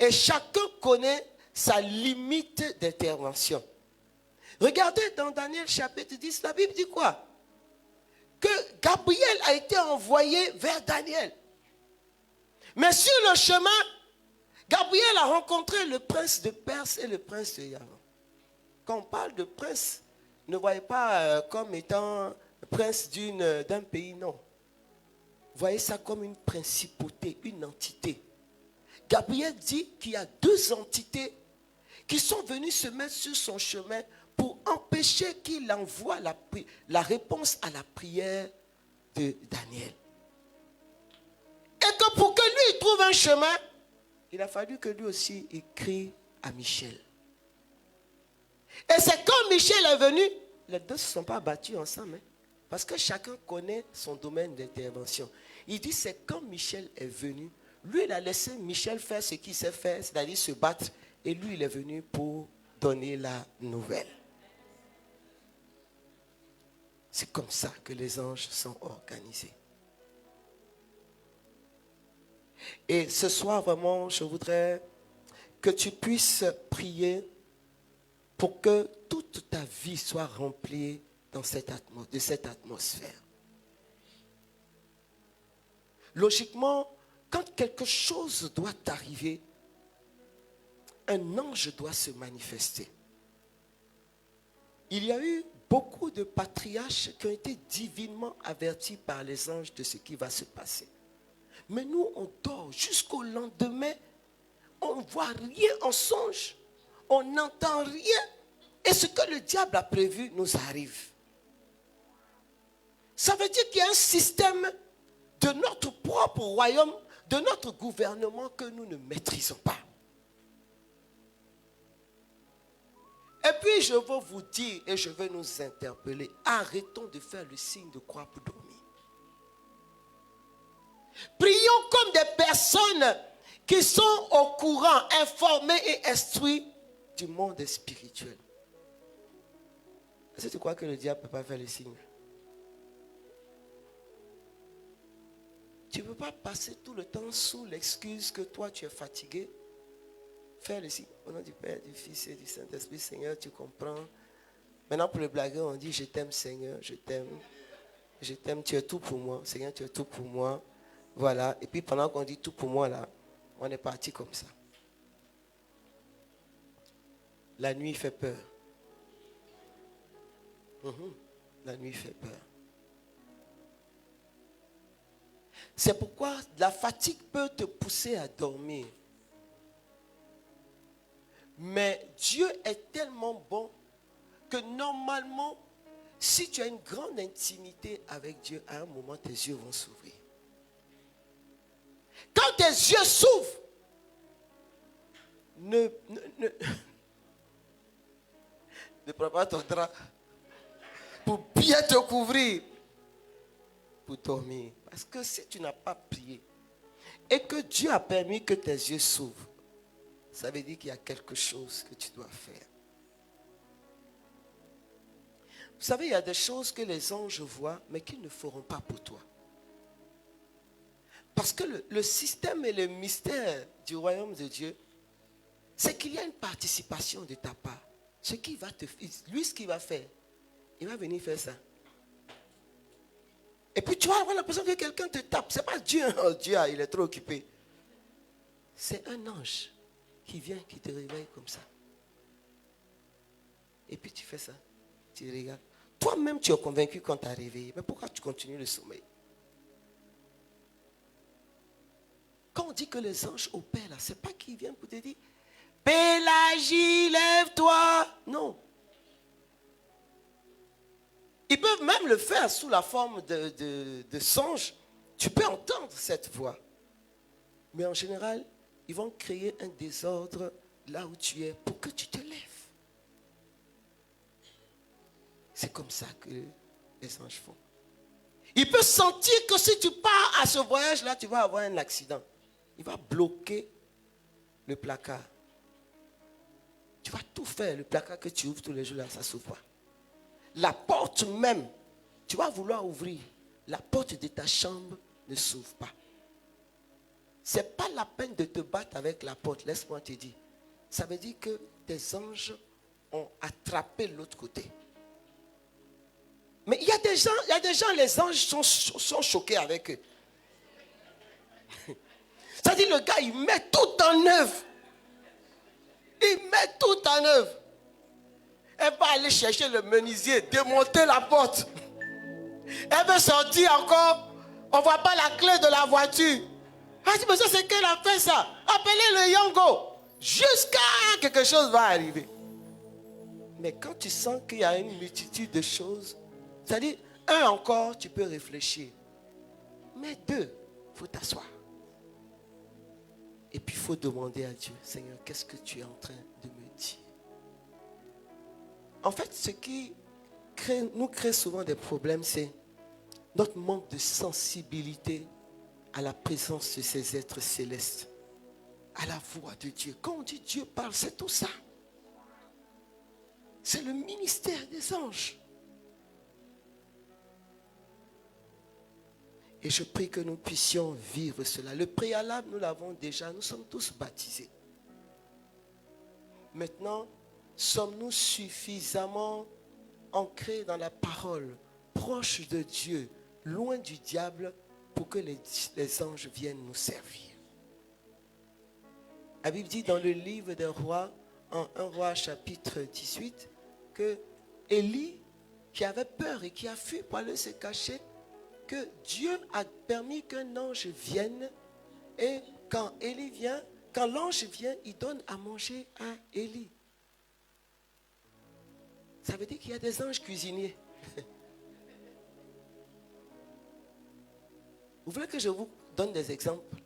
Et chacun connaît sa limite d'intervention. Regardez dans Daniel chapitre 10, la Bible dit quoi? Que Gabriel a été envoyé vers Daniel. Mais sur le chemin, Gabriel a rencontré le prince de Perse et le prince de Yavan. Quand on parle de prince, ne voyez pas comme étant prince d'un pays, non. Voyez ça comme une principauté, une entité. Gabriel dit qu'il y a 2 entités qui sont venues se mettre sur son chemin pour empêcher qu'il envoie la réponse à la prière de Daniel. Et que pour que lui il trouve un chemin, il a fallu que lui aussi écrit à Michel. Et c'est quand Michel est venu, les 2 ne se sont pas battus ensemble, parce que chacun connaît son domaine d'intervention. Il dit c'est quand Michel est venu, lui il a laissé Michel faire ce qu'il sait faire, c'est-à-dire se battre, et lui il est venu pour donner la nouvelle. C'est comme ça que les anges sont organisés. Et ce soir, vraiment, je voudrais que tu puisses prier pour que toute ta vie soit remplie de cette atmosphère. Logiquement, quand quelque chose doit t'arriver, un ange doit se manifester. Il y a eu beaucoup de patriarches qui ont été divinement avertis par les anges de ce qui va se passer. Mais nous, on dort jusqu'au lendemain, on ne voit rien en songe, on n'entend rien. Et ce que le diable a prévu nous arrive. Ça veut dire qu'il y a un système de notre propre royaume, de notre gouvernement que nous ne maîtrisons pas. Et puis je veux vous dire et je veux nous interpeller, arrêtons de faire le signe de croix pour dormir. Prions comme des personnes qui sont au courant, informées et instruites du monde spirituel. Est-ce que tu crois que le diable ne peut pas faire le signe? Tu ne peux pas passer tout le temps sous l'excuse que toi tu es fatigué. Faire le signe. Au nom du Père, du Fils et du Saint-Esprit, Seigneur, tu comprends. Maintenant pour le blagueur, on dit je t'aime Seigneur, je t'aime. Je t'aime, tu es tout pour moi. Seigneur, tu es tout pour moi. Voilà. Et puis pendant qu'on dit tout pour moi là, on est parti comme ça. La nuit fait peur. La nuit fait peur. C'est pourquoi la fatigue peut te pousser à dormir. Mais Dieu est tellement bon que normalement, si tu as une grande intimité avec Dieu, à un moment, tes yeux vont s'ouvrir. Quand tes yeux s'ouvrent, ne prends pas ton drap pour bien te couvrir, pour dormir. Parce que si tu n'as pas prié et que Dieu a permis que tes yeux s'ouvrent, ça veut dire qu'il y a quelque chose que tu dois faire. Vous savez, il y a des choses que les anges voient, mais qu'ils ne feront pas pour toi. Parce que le système et le mystère du royaume de Dieu, c'est qu'il y a une participation de ta part. Lui, ce qu'il va faire, il va venir faire ça. Et puis tu vas avoir l'impression que quelqu'un te tape. Ce n'est pas Dieu. Oh, Dieu, il est trop occupé. C'est un ange qui vient, qui te réveille comme ça. Et puis tu fais ça. Tu regardes. Toi-même, tu es convaincu quand tu as réveillé. Mais pourquoi tu continues le sommeil? Quand dit que les anges opèrent là, c'est pas qu'ils viennent pour te dire Pélagie, lève-toi. Non. Ils peuvent même le faire sous la forme de songe. Tu peux entendre cette voix. Mais en général, ils vont créer un désordre là où tu es pour que tu te lèves. C'est comme ça que les anges font. Il peut sentir que si tu pars à ce voyage-là, tu vas avoir un accident. Il va bloquer le placard. Tu vas tout faire. Le placard que tu ouvres tous les jours, là, ça ne s'ouvre pas. La porte même, tu vas vouloir ouvrir. La porte de ta chambre ne s'ouvre pas. Ce n'est pas la peine de te battre avec la porte. Laisse-moi te dire. Ça veut dire que tes anges ont attrapé l'autre côté. Mais il y a des gens, les anges sont choqués avec eux. C'est-à-dire le gars, il met tout en œuvre. Il met tout en œuvre. Elle va aller chercher le menuisier, démonter la porte. Elle veut sortir encore. On ne voit pas la clé de la voiture. Elle dit, mais ça c'est qu'elle a fait ça. Appelez le Yango. Jusqu'à quelque chose va arriver. Mais quand tu sens qu'il y a une multitude de choses, c'est-à-dire, un encore, tu peux réfléchir. Mais deux, il faut t'asseoir. Et puis il faut demander à Dieu, Seigneur, qu'est-ce que tu es en train de me dire? En fait, ce qui nous crée souvent des problèmes, c'est notre manque de sensibilité à la présence de ces êtres célestes, à la voix de Dieu. Quand on dit Dieu parle, c'est tout ça. C'est le ministère des anges. Et je prie que nous puissions vivre cela. Le préalable, nous l'avons déjà, nous sommes tous baptisés. Maintenant, sommes-nous suffisamment ancrés dans la parole, proches de Dieu, loin du diable, pour que les anges viennent nous servir? La Bible dit dans le livre des rois, en 1 roi chapitre 18, que Élie, qui avait peur et qui a fui pour aller se cacher, que Dieu a permis qu'un ange vienne, et quand Élie vient, quand l'ange vient, il donne à manger à Élie. Ça veut dire qu'il y a des anges cuisiniers. Vous voulez que je vous donne des exemples?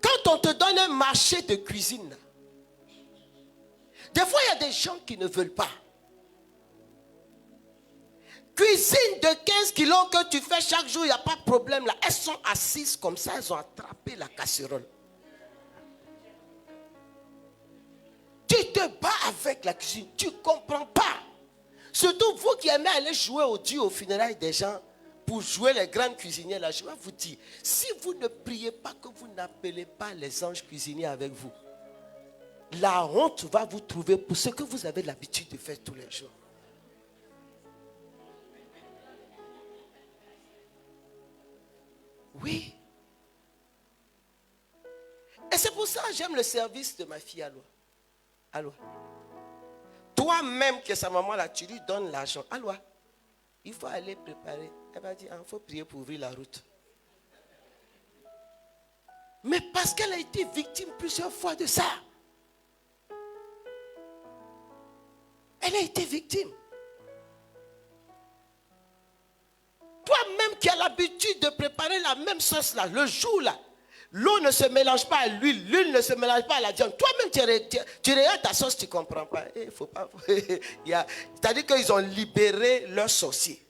Quand on te donne un marché de cuisine, des fois il y a des gens qui ne veulent pas. Cuisine de 15 kilos que tu fais chaque jour, il n'y a pas de problème là. Elles sont assises comme ça, elles ont attrapé la casserole. Tu te bats avec la cuisine, tu ne comprends pas. Surtout vous qui aimez aller jouer au Dieu aux funérailles des gens, pour jouer les grandes cuisinières là, je vais vous dire, si vous ne priez pas, que vous n'appelez pas les anges cuisiniers avec vous, la honte va vous trouver pour ce que vous avez l'habitude de faire tous les jours. Oui. Et c'est pour ça que j'aime le service de ma fille Aloua. Aloua. Toi-même que sa maman là, tu lui donnes l'argent. Aloua, il faut aller préparer. Elle va dire, il faut prier pour ouvrir la route. Mais parce qu'elle a été victime plusieurs fois de ça. Elle a été victime. Toi-même qui as l'habitude de préparer la même sauce là, le jour là, l'eau ne se mélange pas à l'huile, l'huile ne se mélange pas à la viande. Toi-même tu regardes ta sauce, tu ne comprends pas. Il faut pas. C'est-à-dire qu'ils ont libéré leurs sorciers.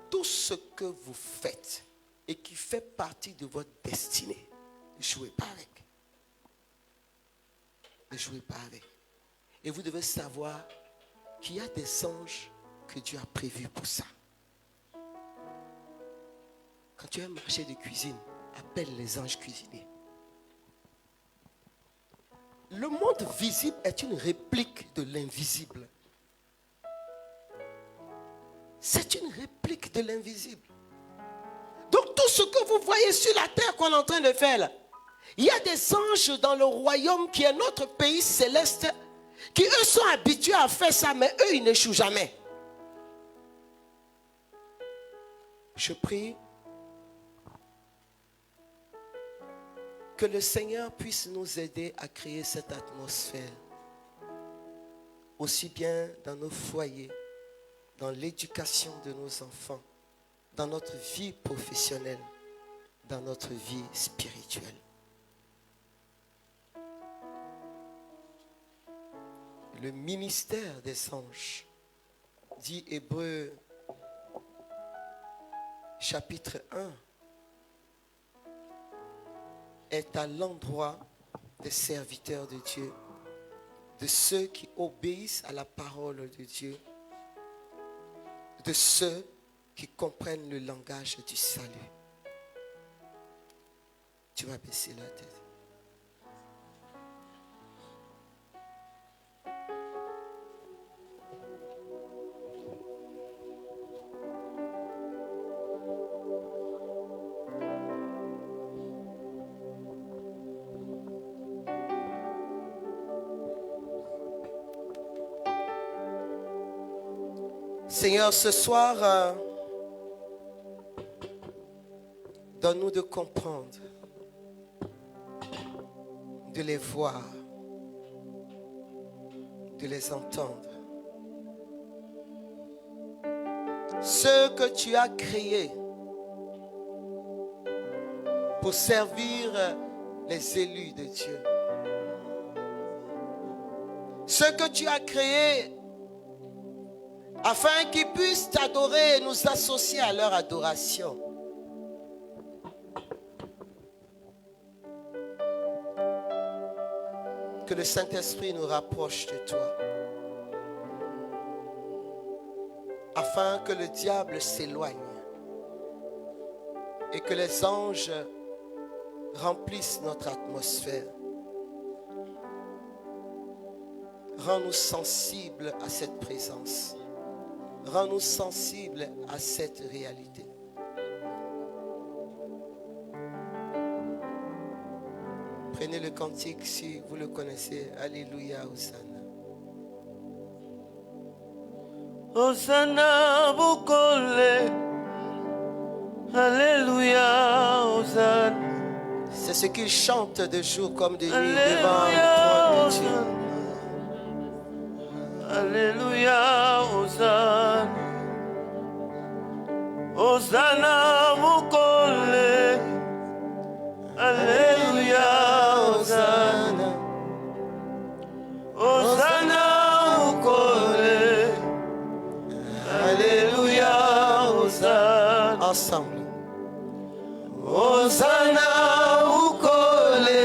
Tout ce que vous faites et qui fait partie de votre destinée, ne jouez pas avec. Ne jouez pas avec. Et vous devez savoir qu'il y a des anges que Dieu a prévus pour ça. Quand tu as un marché de cuisine, appelle les anges cuisiniers. Le monde visible est une réplique de l'invisible. C'est une réplique de l'invisible. Donc tout ce que vous voyez sur la terre qu'on est en train de faire là, il y a des anges dans le royaume qui est notre pays céleste, qui eux sont habitués à faire ça, mais eux ils n'échouent jamais. Je prie que le Seigneur puisse nous aider à créer cette atmosphère, aussi bien dans nos foyers, dans l'éducation de nos enfants, dans notre vie professionnelle, dans notre vie spirituelle. Le ministère des anges, dit Hébreux chapitre 1, est à l'endroit des serviteurs de Dieu, de ceux qui obéissent à la parole de Dieu, de ceux qui comprennent le langage du salut. Tu vas baisser la tête. Seigneur, ce soir, donne-nous de comprendre, de les voir, de les entendre. Ce que tu as créé pour servir les élus de Dieu. Ce que tu as créé afin qu'ils puissent t'adorer et nous associer à leur adoration. Que le Saint-Esprit nous rapproche de toi, afin que le diable s'éloigne et que les anges remplissent notre atmosphère. Rends-nous sensibles à cette présence. Rends-nous sensibles à cette réalité. Prenez le cantique si vous le connaissez. Alléluia, Hosanna. Hosanna, Bukole. Alléluia, Hosanna. C'est ce qu'ils chantent de jour comme de nuit devant le trône de Dieu. Alléluia, Hosanna. Hosanna, Bukole. Alléluia, Hosanna. Hosanna, Bukole. Alléluia, Hosanna. Ensemble. Hosanna, Bukole.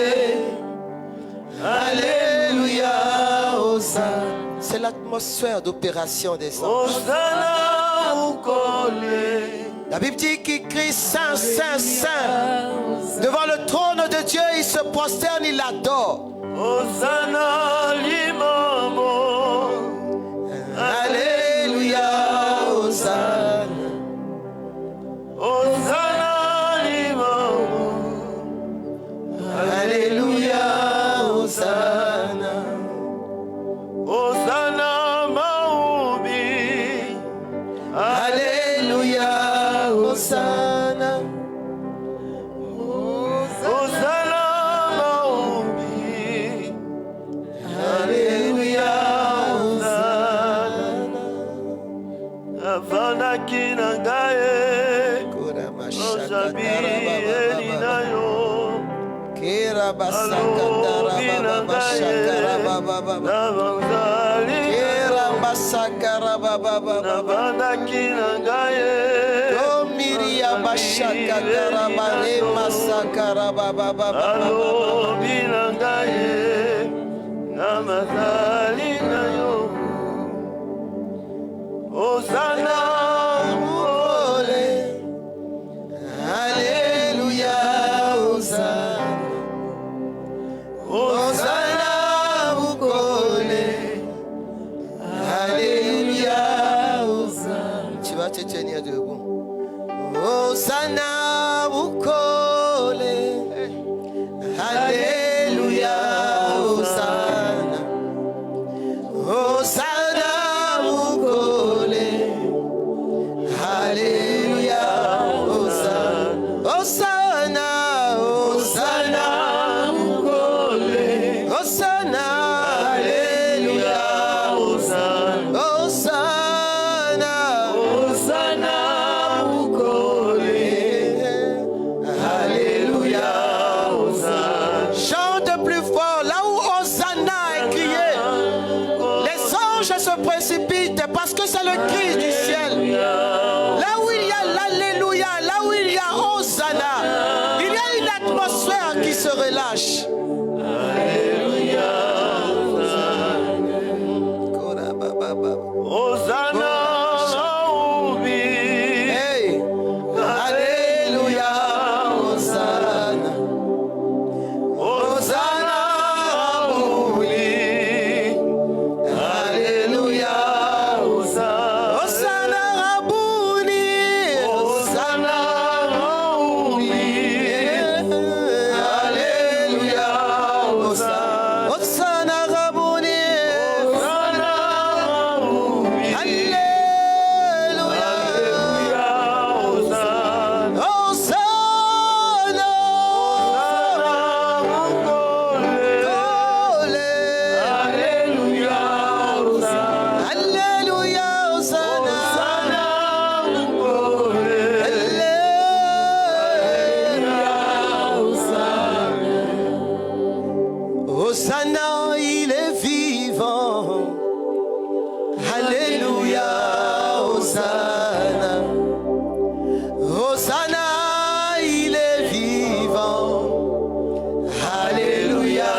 Alléluia, Hosanna. C'est l'atmosphère d'opération des anges. La Bible dit qu'il crie Saint, Saint, Saint. Devant le trône de Dieu, il se prosterne, il l'adore. Hosanna, l'imamo. Alléluia, Hosanna. Hosanna, l'imamo. Alléluia, Hosanna. Hosanna, Maoubi. Alléluia, Hosanna. Hosanna, Maoubi. Alléluia, Hosanna. Avana kinangaye. Ozabi elinayo. Kera basakatara baba shakara baba baba. Kera basakara baba baba. Domiria bashakatara bare masakara baba baba. Alo binangaye namazali nayo. Hosanna Ole. Alléluia, Hosanna. Hosanna Bukole. Alléluia, Hosanna. Tu vas te tenir debout. Hosanna Bukole. Alléluia, Hosanna. Hosanna Bukole. Hosanna, Hosanna, Hosanna, Alléluia, Hosanna, Hosanna, Alléluia, Hosanna. Chante plus fort, là où Hosanna est crié, les anges se précipitent parce que c'est le cri du ciel. Là où il y a l'Alléluia, là où il y a Hosanna, il y a une atmosphère qui se relâche. Alléluia, Hosanna. Hey. Alléluia, Hosanna. Hosanna, Alléluia, Hosanna. Hosanna, Rabouni. Hosanna, Alléluia, Hosanna. Hosanna, Rabouni. Hosanna, Alléluia, Hosanna. Hosanna, il est vivant. Alléluia, Hosanna. Hosanna, il est vivant. Alléluia,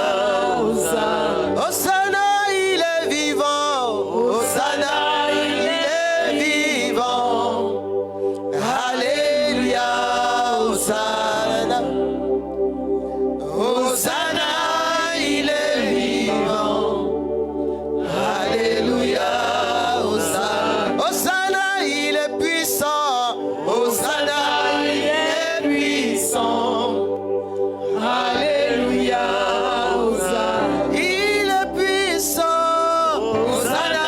Hosanna. Hosanna, il est vivant. Hosanna, il est vivant. Alléluia, Hosanna. Hosanna, il est vivant. Alléluia, Hosanna. Hosanna, il est puissant. Hosanna, il est puissant. Alléluia, Hosanna. Il est puissant. Hosanna,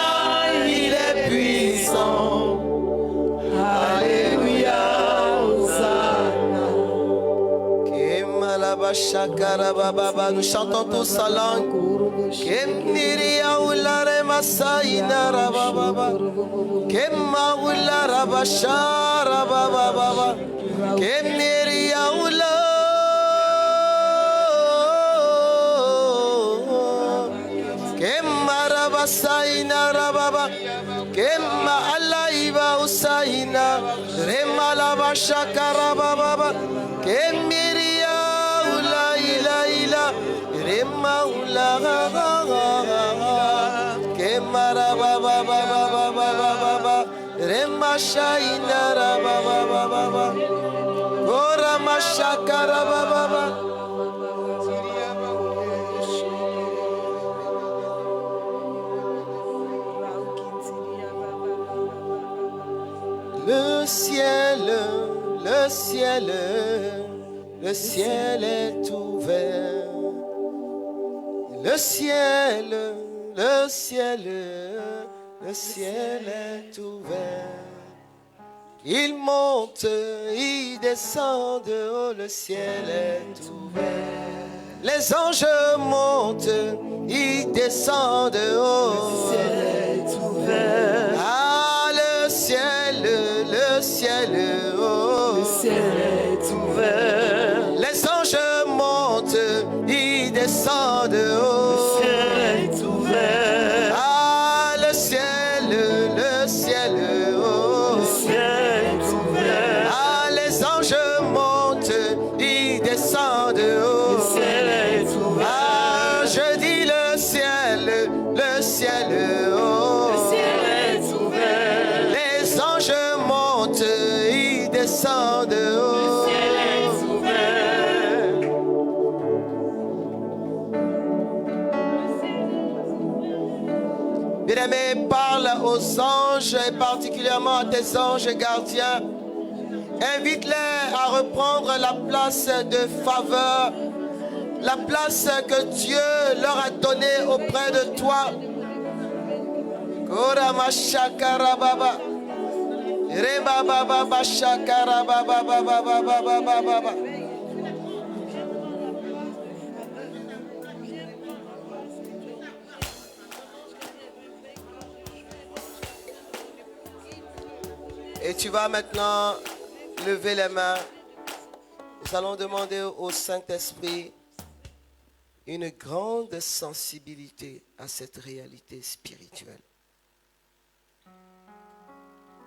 il est puissant. Alléluia, Hosanna. Nous chantons tous sa langue. Kemniria ulare masaina rababa. Kemma ulara bashara baba. Kemniria ula. Kemma rabasaina rababa. Kemma alaiba usaina. Rema la bashakara baba. Kemniria ula ila ila. Rema ula Kemara baba baba baba baba Rema shaina baba baba Gora mashakara baba. Le ciel, le ciel, le ciel est ouvert. Le ciel, le ciel, le ciel est ouvert. Il monte, il descend, oh, le ciel est ouvert. Les anges montent, ils descendent, oh, le ciel est ouvert. Ah, le ciel, oh, le ciel est ouvert. Les anges montent, ils descendent, oh, le ciel est ouvert. Ah, le ciel, oh, le ciel est ouvert. Ah, les anges montent, ils descendent, oh, le ciel est ouvert. Ah, je dis le ciel, oh, le ciel est ouvert. Les anges montent, ils descendent, oh, le ciel est ouvert. Bien-aimé, parle aux anges et particulièrement à tes anges gardiens. Invite-les à reprendre la place de faveur, la place que Dieu leur a donnée auprès de toi. Kora mashakara baba. Reba baba bashakara baba baba baba baba baba. Et tu vas maintenant lever les mains. Nous allons demander au Saint-Esprit une grande sensibilité à cette réalité spirituelle.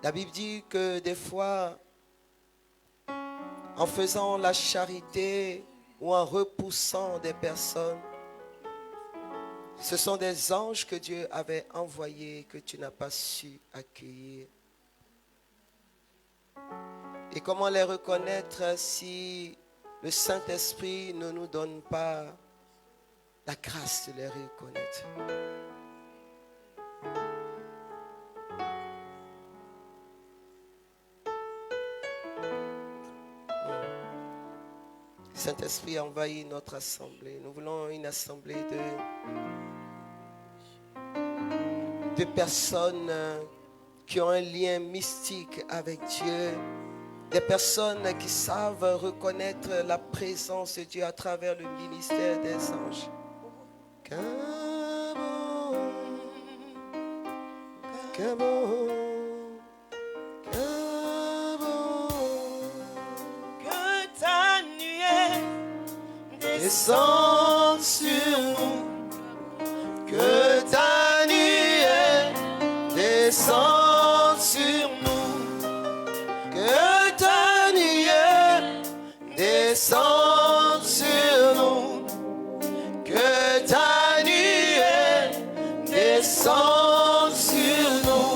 La Bible dit que des fois, en faisant la charité ou en repoussant des personnes, ce sont des anges que Dieu avait envoyés que tu n'as pas su accueillir. Et comment les reconnaître si le Saint-Esprit ne nous donne pas la grâce de les reconnaître? Saint-Esprit envahit notre assemblée. Nous voulons une assemblée de personnes qui ont un lien mystique avec Dieu. Des personnes qui savent reconnaître la présence de Dieu à travers le ministère des anges. Que ta nuée descende sur nous. Que ta nuée descende sur nous. Que ta nuée descende sur nous. Que ta nuée descende sur nous.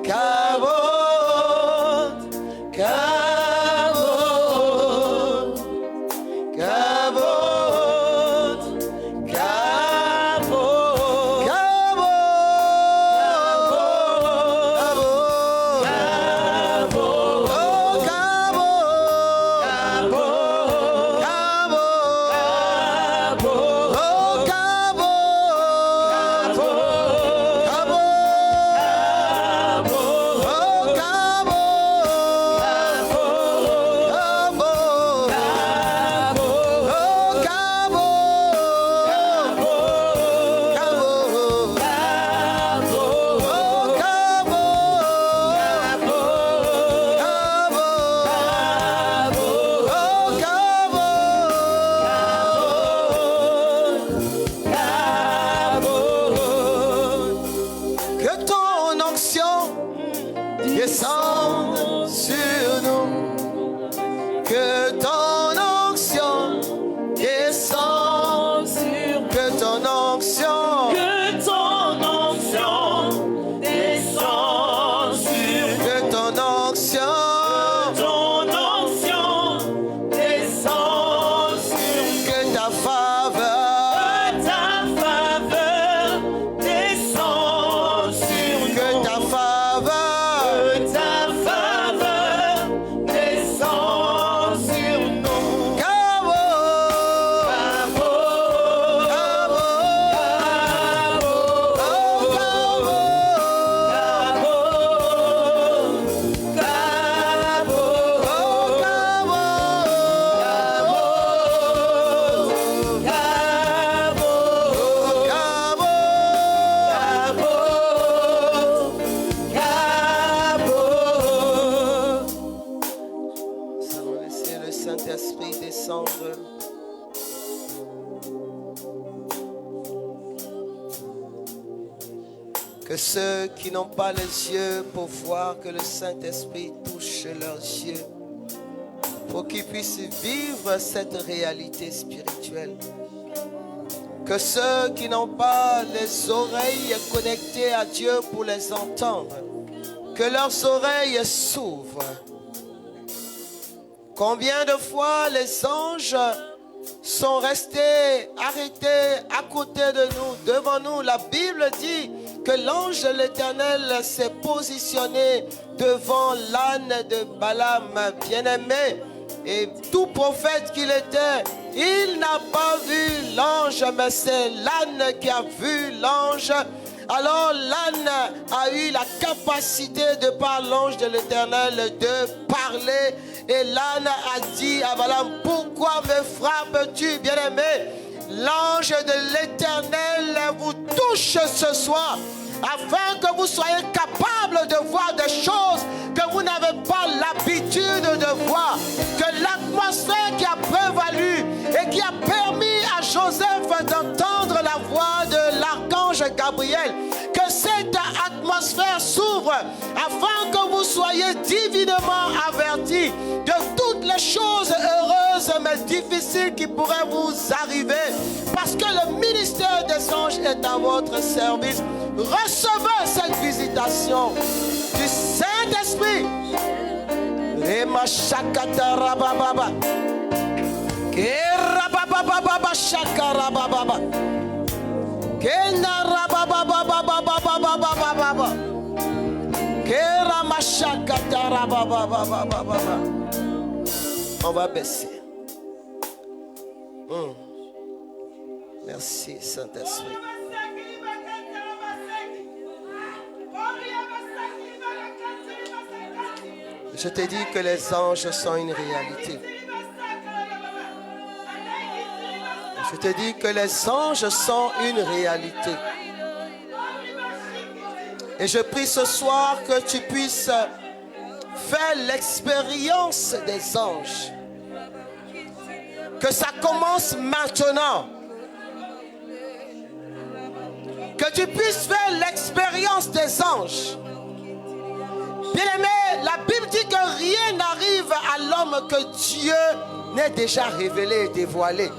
Cabot, cabot, cabot, cabot, que ton onction descende sur nous. Que ton onction descende sur nous. Que ton onction, que ton onction descende sur nous. Que ton onction, ton onction descende sur nous. Que ta faveur, descende sur nous. Que ta faveur, descende sur nous. Cabo, cabo, Nous allons laisser le Saint-Esprit descendre. Que ceux qui n'ont pas les yeux pour voir, que le Saint-Esprit touche leurs yeux, pour qu'ils puissent vivre cette réalité spirituelle. Que ceux qui n'ont pas les oreilles connectées à Dieu pour les entendre, que leurs oreilles s'ouvrent. Combien de fois les anges sont restés arrêtés à côté de nous, devant nous? La Bible dit que l'ange de l'Éternel s'est positionné devant l'âne de Balaam, bien-aimé. Et tout prophète qu'il était, il n'a pas vu l'ange, mais c'est l'âne qui a vu l'ange Alors l'âne a eu la capacité de par l'ange de l'Éternel de parler. Et l'âne a dit à Balaam, pourquoi me frappes-tu, bien-aimé? L'ange de l'Éternel vous touche ce soir, afin que vous soyez capables de voir des choses que vous n'avez pas l'habitude de voir. Que l'atmosphère qui a prévalu et qui a permis à Joseph d'entendre la voix de l'archange Gabriel, que cette atmosphère s'ouvre afin que vous soyez divinement avertis de toutes les choses heureuses mais difficiles qui pourraient vous arriver. Parce que le ministère des anges est à votre service. Recevez cette visitation du Saint-Esprit. Rema shakata rabababa. Kerabababa shakarabababa. Kena rabababa. Kerama shakata rabababa. On va baisser. Merci Saint-Esprit. Je te dis que les anges sont une réalité. Je te dis que les anges sont une réalité. Et je prie ce soir que tu puisses faire l'expérience des anges. Que ça commence maintenant. Que tu puisses faire l'expérience des anges. Bien-aimé, la Bible dit que rien n'arrive à l'homme que Dieu n'ait déjà révélé et dévoilé.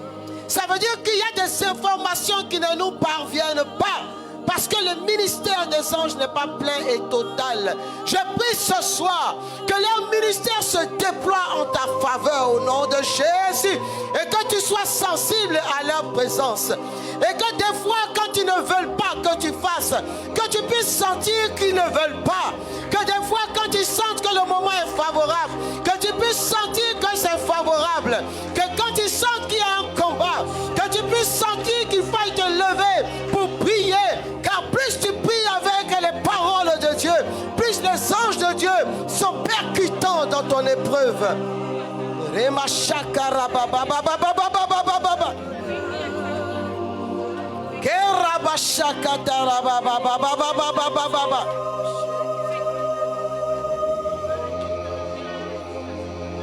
Ça veut dire qu'il y a des informations qui ne nous parviennent pas. Parce que le ministère des anges n'est pas plein et total. Je prie ce soir que leur ministère se déploie en ta faveur au nom de Jésus. Et que tu sois sensible à leur présence. Et que des fois, quand ils ne veulent pas que tu fasses, que tu puisses sentir qu'ils ne veulent pas. Que des fois, quand ils sentent que le moment est favorable, que tu puisses sentir que c'est favorable. Que quand ils sentent qu'il y a un combat, que tu puisses sentir qu'il faille te lever pour prier. Car plus tu pries avec les paroles de Dieu, plus les anges de Dieu sont percutants dans ton épreuve. Rema shakara baba baba baba baba baba. Keraba shakata baba baba baba baba.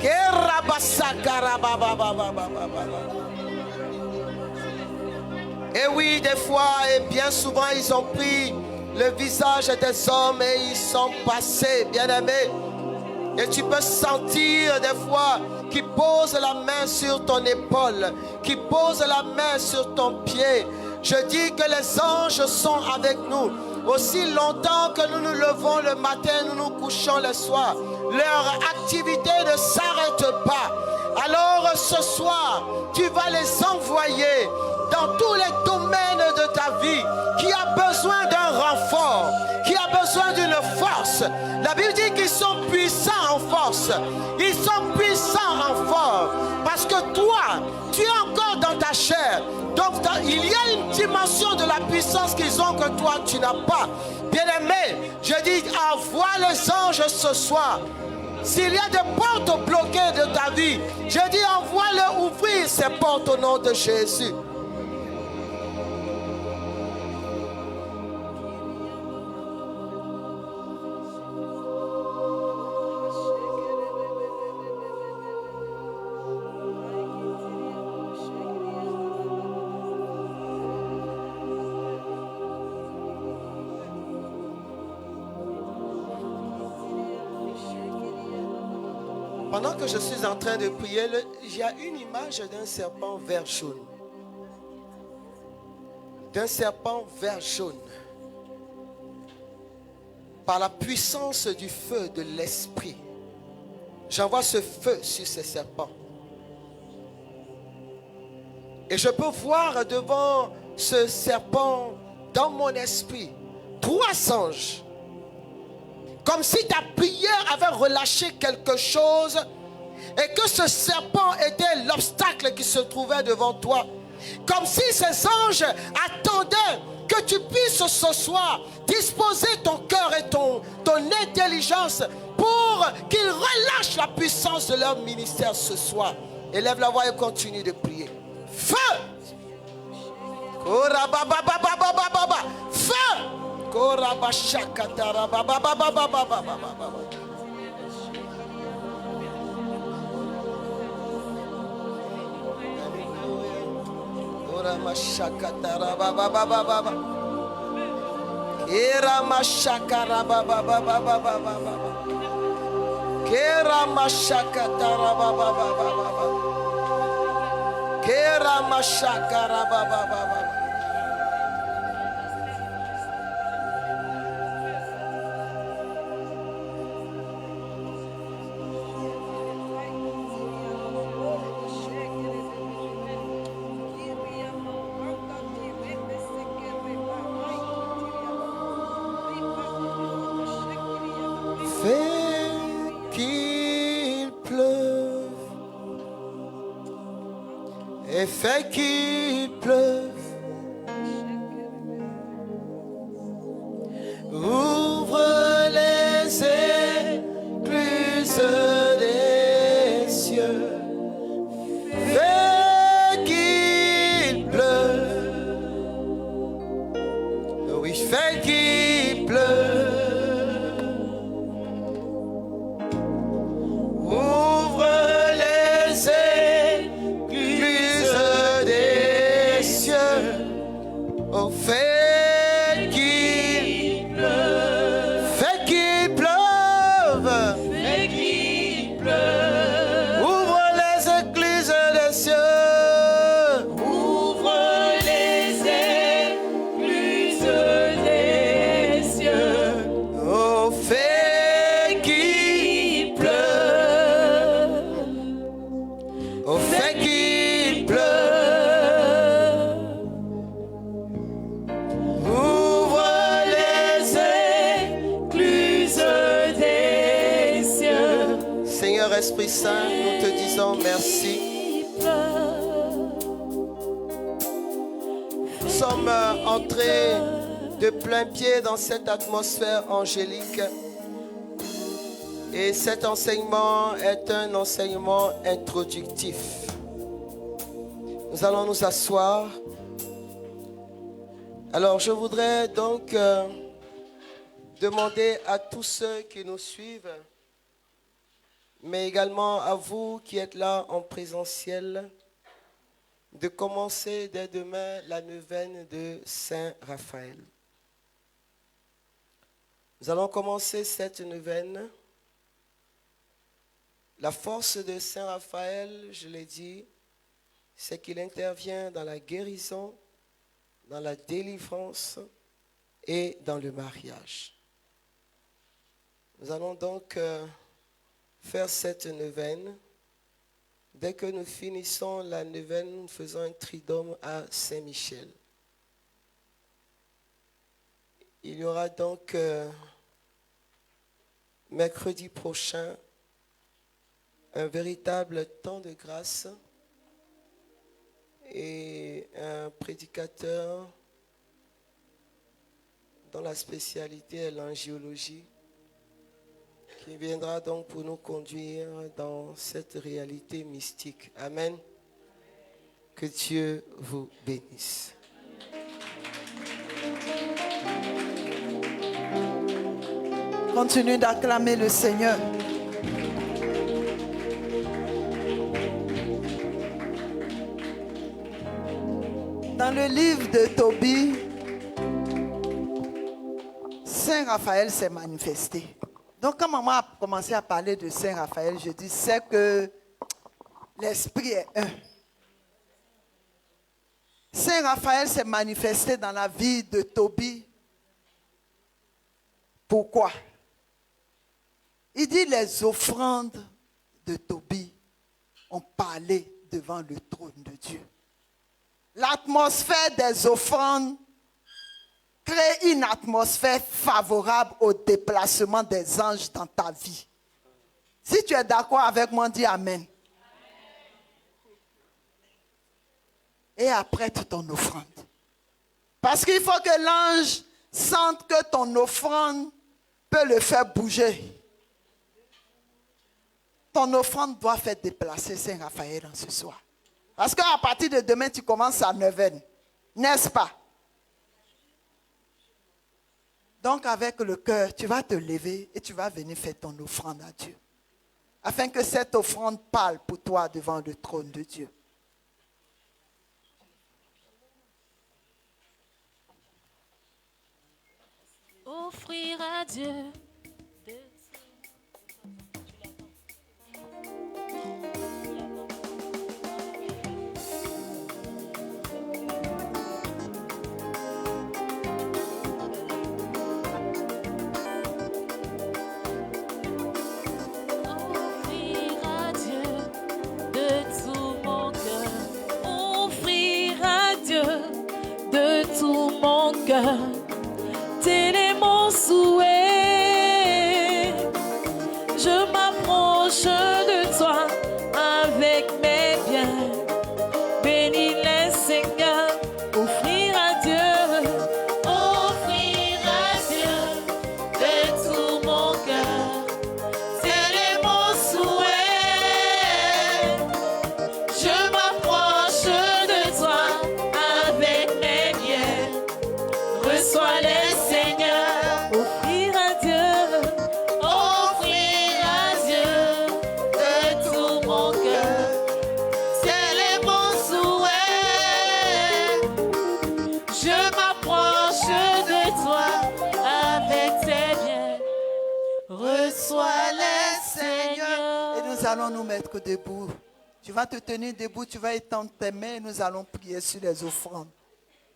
Keraba sakara baba baba baba. Et oui, des fois, et bien souvent, ils ont pris le visage des hommes et ils sont passés, bien-aimés. Et tu peux sentir des fois qu'ils posent la main sur ton épaule, qu'ils posent la main sur ton pied. Je dis que les anges sont avec nous. Aussi longtemps que nous nous levons le matin, nous nous couchons le soir. Leur activité ne s'arrête pas. Alors ce soir, tu vas les envoyer dans tous les domaines de ta vie, qui a besoin d'un renfort, qui a besoin d'une force. La Bible dit qu'ils sont puissants en force. Ils sont puissants en force. Parce que toi, tu es encore dans ta chair. Donc il y a une dimension de la puissance qu'ils ont que toi, tu n'as pas. Bien-aimé, je dis, envoie les anges ce soir. S'il y a des portes bloquées de ta vie, je dis, envoie-le ouvrir ces portes au nom de Jésus. Pendant que je suis en train de prier, il y a une image d'un serpent vert jaune. D'un serpent vert jaune. Par la puissance du feu de l'esprit, j'envoie ce feu sur ces serpents. Et je peux voir devant ce serpent, dans mon esprit, 3 anges. Comme si ta prière avait relâché quelque chose et que ce serpent était l'obstacle qui se trouvait devant toi. Comme si ces anges attendaient que tu puisses ce soir disposer ton cœur et ton intelligence pour qu'ils relâchent la puissance de leur ministère ce soir. Élève la voix et continue de prier. Feu! Feu! Fais qu'il pleuve et fais qu'il pleuve. Ouvre les écluses des cieux. Fais qu'il pleuve. Oui, fais qu'il pleuve. Esprit Saint, nous te disons merci. Nous sommes entrés de plein pied dans cette atmosphère angélique. Et cet enseignement est un enseignement introductif. Nous allons nous asseoir. Alors je voudrais donc demander à tous ceux qui nous suivent, mais également à vous qui êtes là en présentiel, de commencer dès demain la neuvaine de Saint Raphaël. Nous allons commencer cette neuvaine. La force de Saint Raphaël, je l'ai dit, c'est qu'il intervient dans la guérison, dans la délivrance et dans le mariage. Nous allons donc faire cette neuvaine. Dès que nous finissons la neuvaine, nous faisons un tridome à Saint-Michel. Il y aura donc mercredi prochain un véritable temps de grâce et un prédicateur dont la spécialité est l'angiologie, qui viendra donc pour nous conduire dans cette réalité mystique. Amen. Que Dieu vous bénisse. Continue d'acclamer le Seigneur. Dans le livre de Tobie, Saint Raphaël s'est manifesté. Donc, quand maman a commencé à parler de Saint Raphaël, je dis, c'est que l'esprit est un. Saint Raphaël s'est manifesté dans la vie de Tobie. Pourquoi? Il dit, les offrandes de Tobie ont parlé devant le trône de Dieu. L'atmosphère des offrandes crée une atmosphère favorable au déplacement des anges dans ta vie. Si tu es d'accord avec moi, dis Amen. Et apprête ton offrande. Parce qu'il faut que l'ange sente que ton offrande peut le faire bouger. Ton offrande doit faire déplacer Saint-Raphaël ce soir. Parce qu'à partir de demain, tu commences à 9h. N'est-ce pas? Donc avec le cœur, tu vas te lever et tu vas venir faire ton offrande à Dieu. Afin que cette offrande parle pour toi devant le trône de Dieu. Offrir à Dieu. Tel est mon souhait. Je m'approche de toi avec mes biens. Bénis les Seigneur, offrir à Dieu. Offrir à Dieu de tout mon cœur. Tel est mon souhait. Je m'approche de toi avec mes biens. Reçois les Seigneurs, offrir à Dieu de tout mon cœur. Tel est mon souhait. Je m'approche de toi avec tes biens. Reçois les Seigneurs. Et nous allons nous mettre debout. Tu vas te tenir debout, tu vas étendre tes mains et nous allons prier sur les offrandes.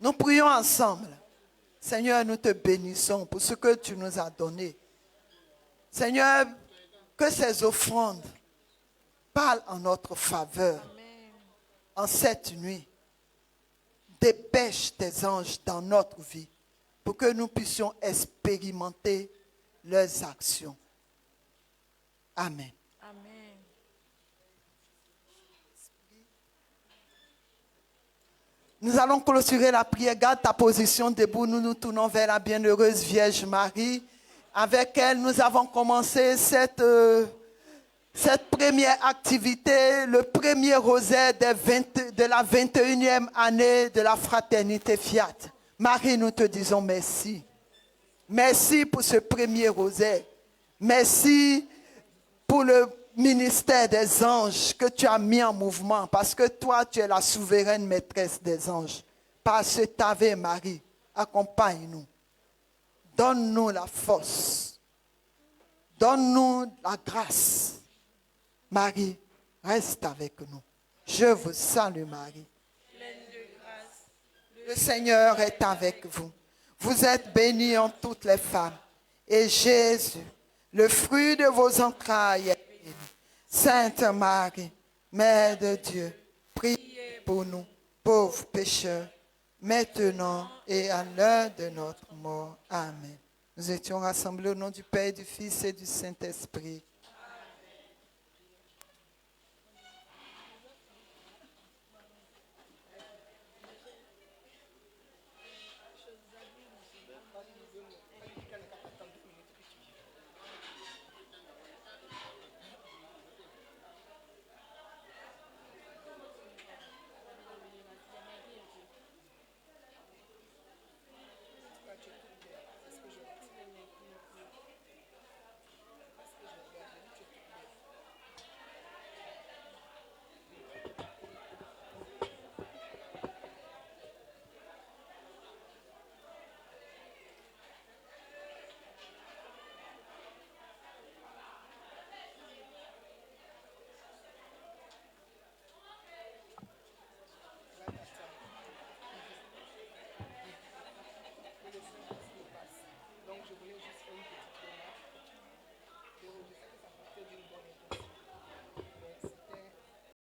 Nous prions ensemble. Seigneur, nous te bénissons pour ce que tu nous as donné. Seigneur, que ces offrandes parlent en notre faveur. Amen. En cette nuit, dépêche tes anges dans notre vie pour que nous puissions expérimenter leurs actions. Amen. Amen. Nous allons clôturer la prière. Garde ta position debout. Nous nous tournons vers la bienheureuse Vierge Marie. Avec elle, nous avons commencé cette première activité, le premier rosaire de la 21e année de la fraternité Fiat. Marie, nous te disons merci. Merci pour ce premier rosaire. Merci pour le ministère des anges que tu as mis en mouvement, parce que toi, tu es la souveraine maîtresse des anges. Par cette Ave Marie, accompagne-nous. Donne-nous la force. Donne-nous la grâce. Marie, reste avec nous. Je vous salue, Marie. Le Seigneur est avec vous. Vous êtes bénie en toutes les femmes. Et Jésus, le fruit de vos entrailles, est béni. Sainte Marie, Mère de Dieu, priez pour nous, pauvres pécheurs, maintenant et à l'heure de notre mort. Amen. Nous étions rassemblés au nom du Père, du Fils et du Saint-Esprit.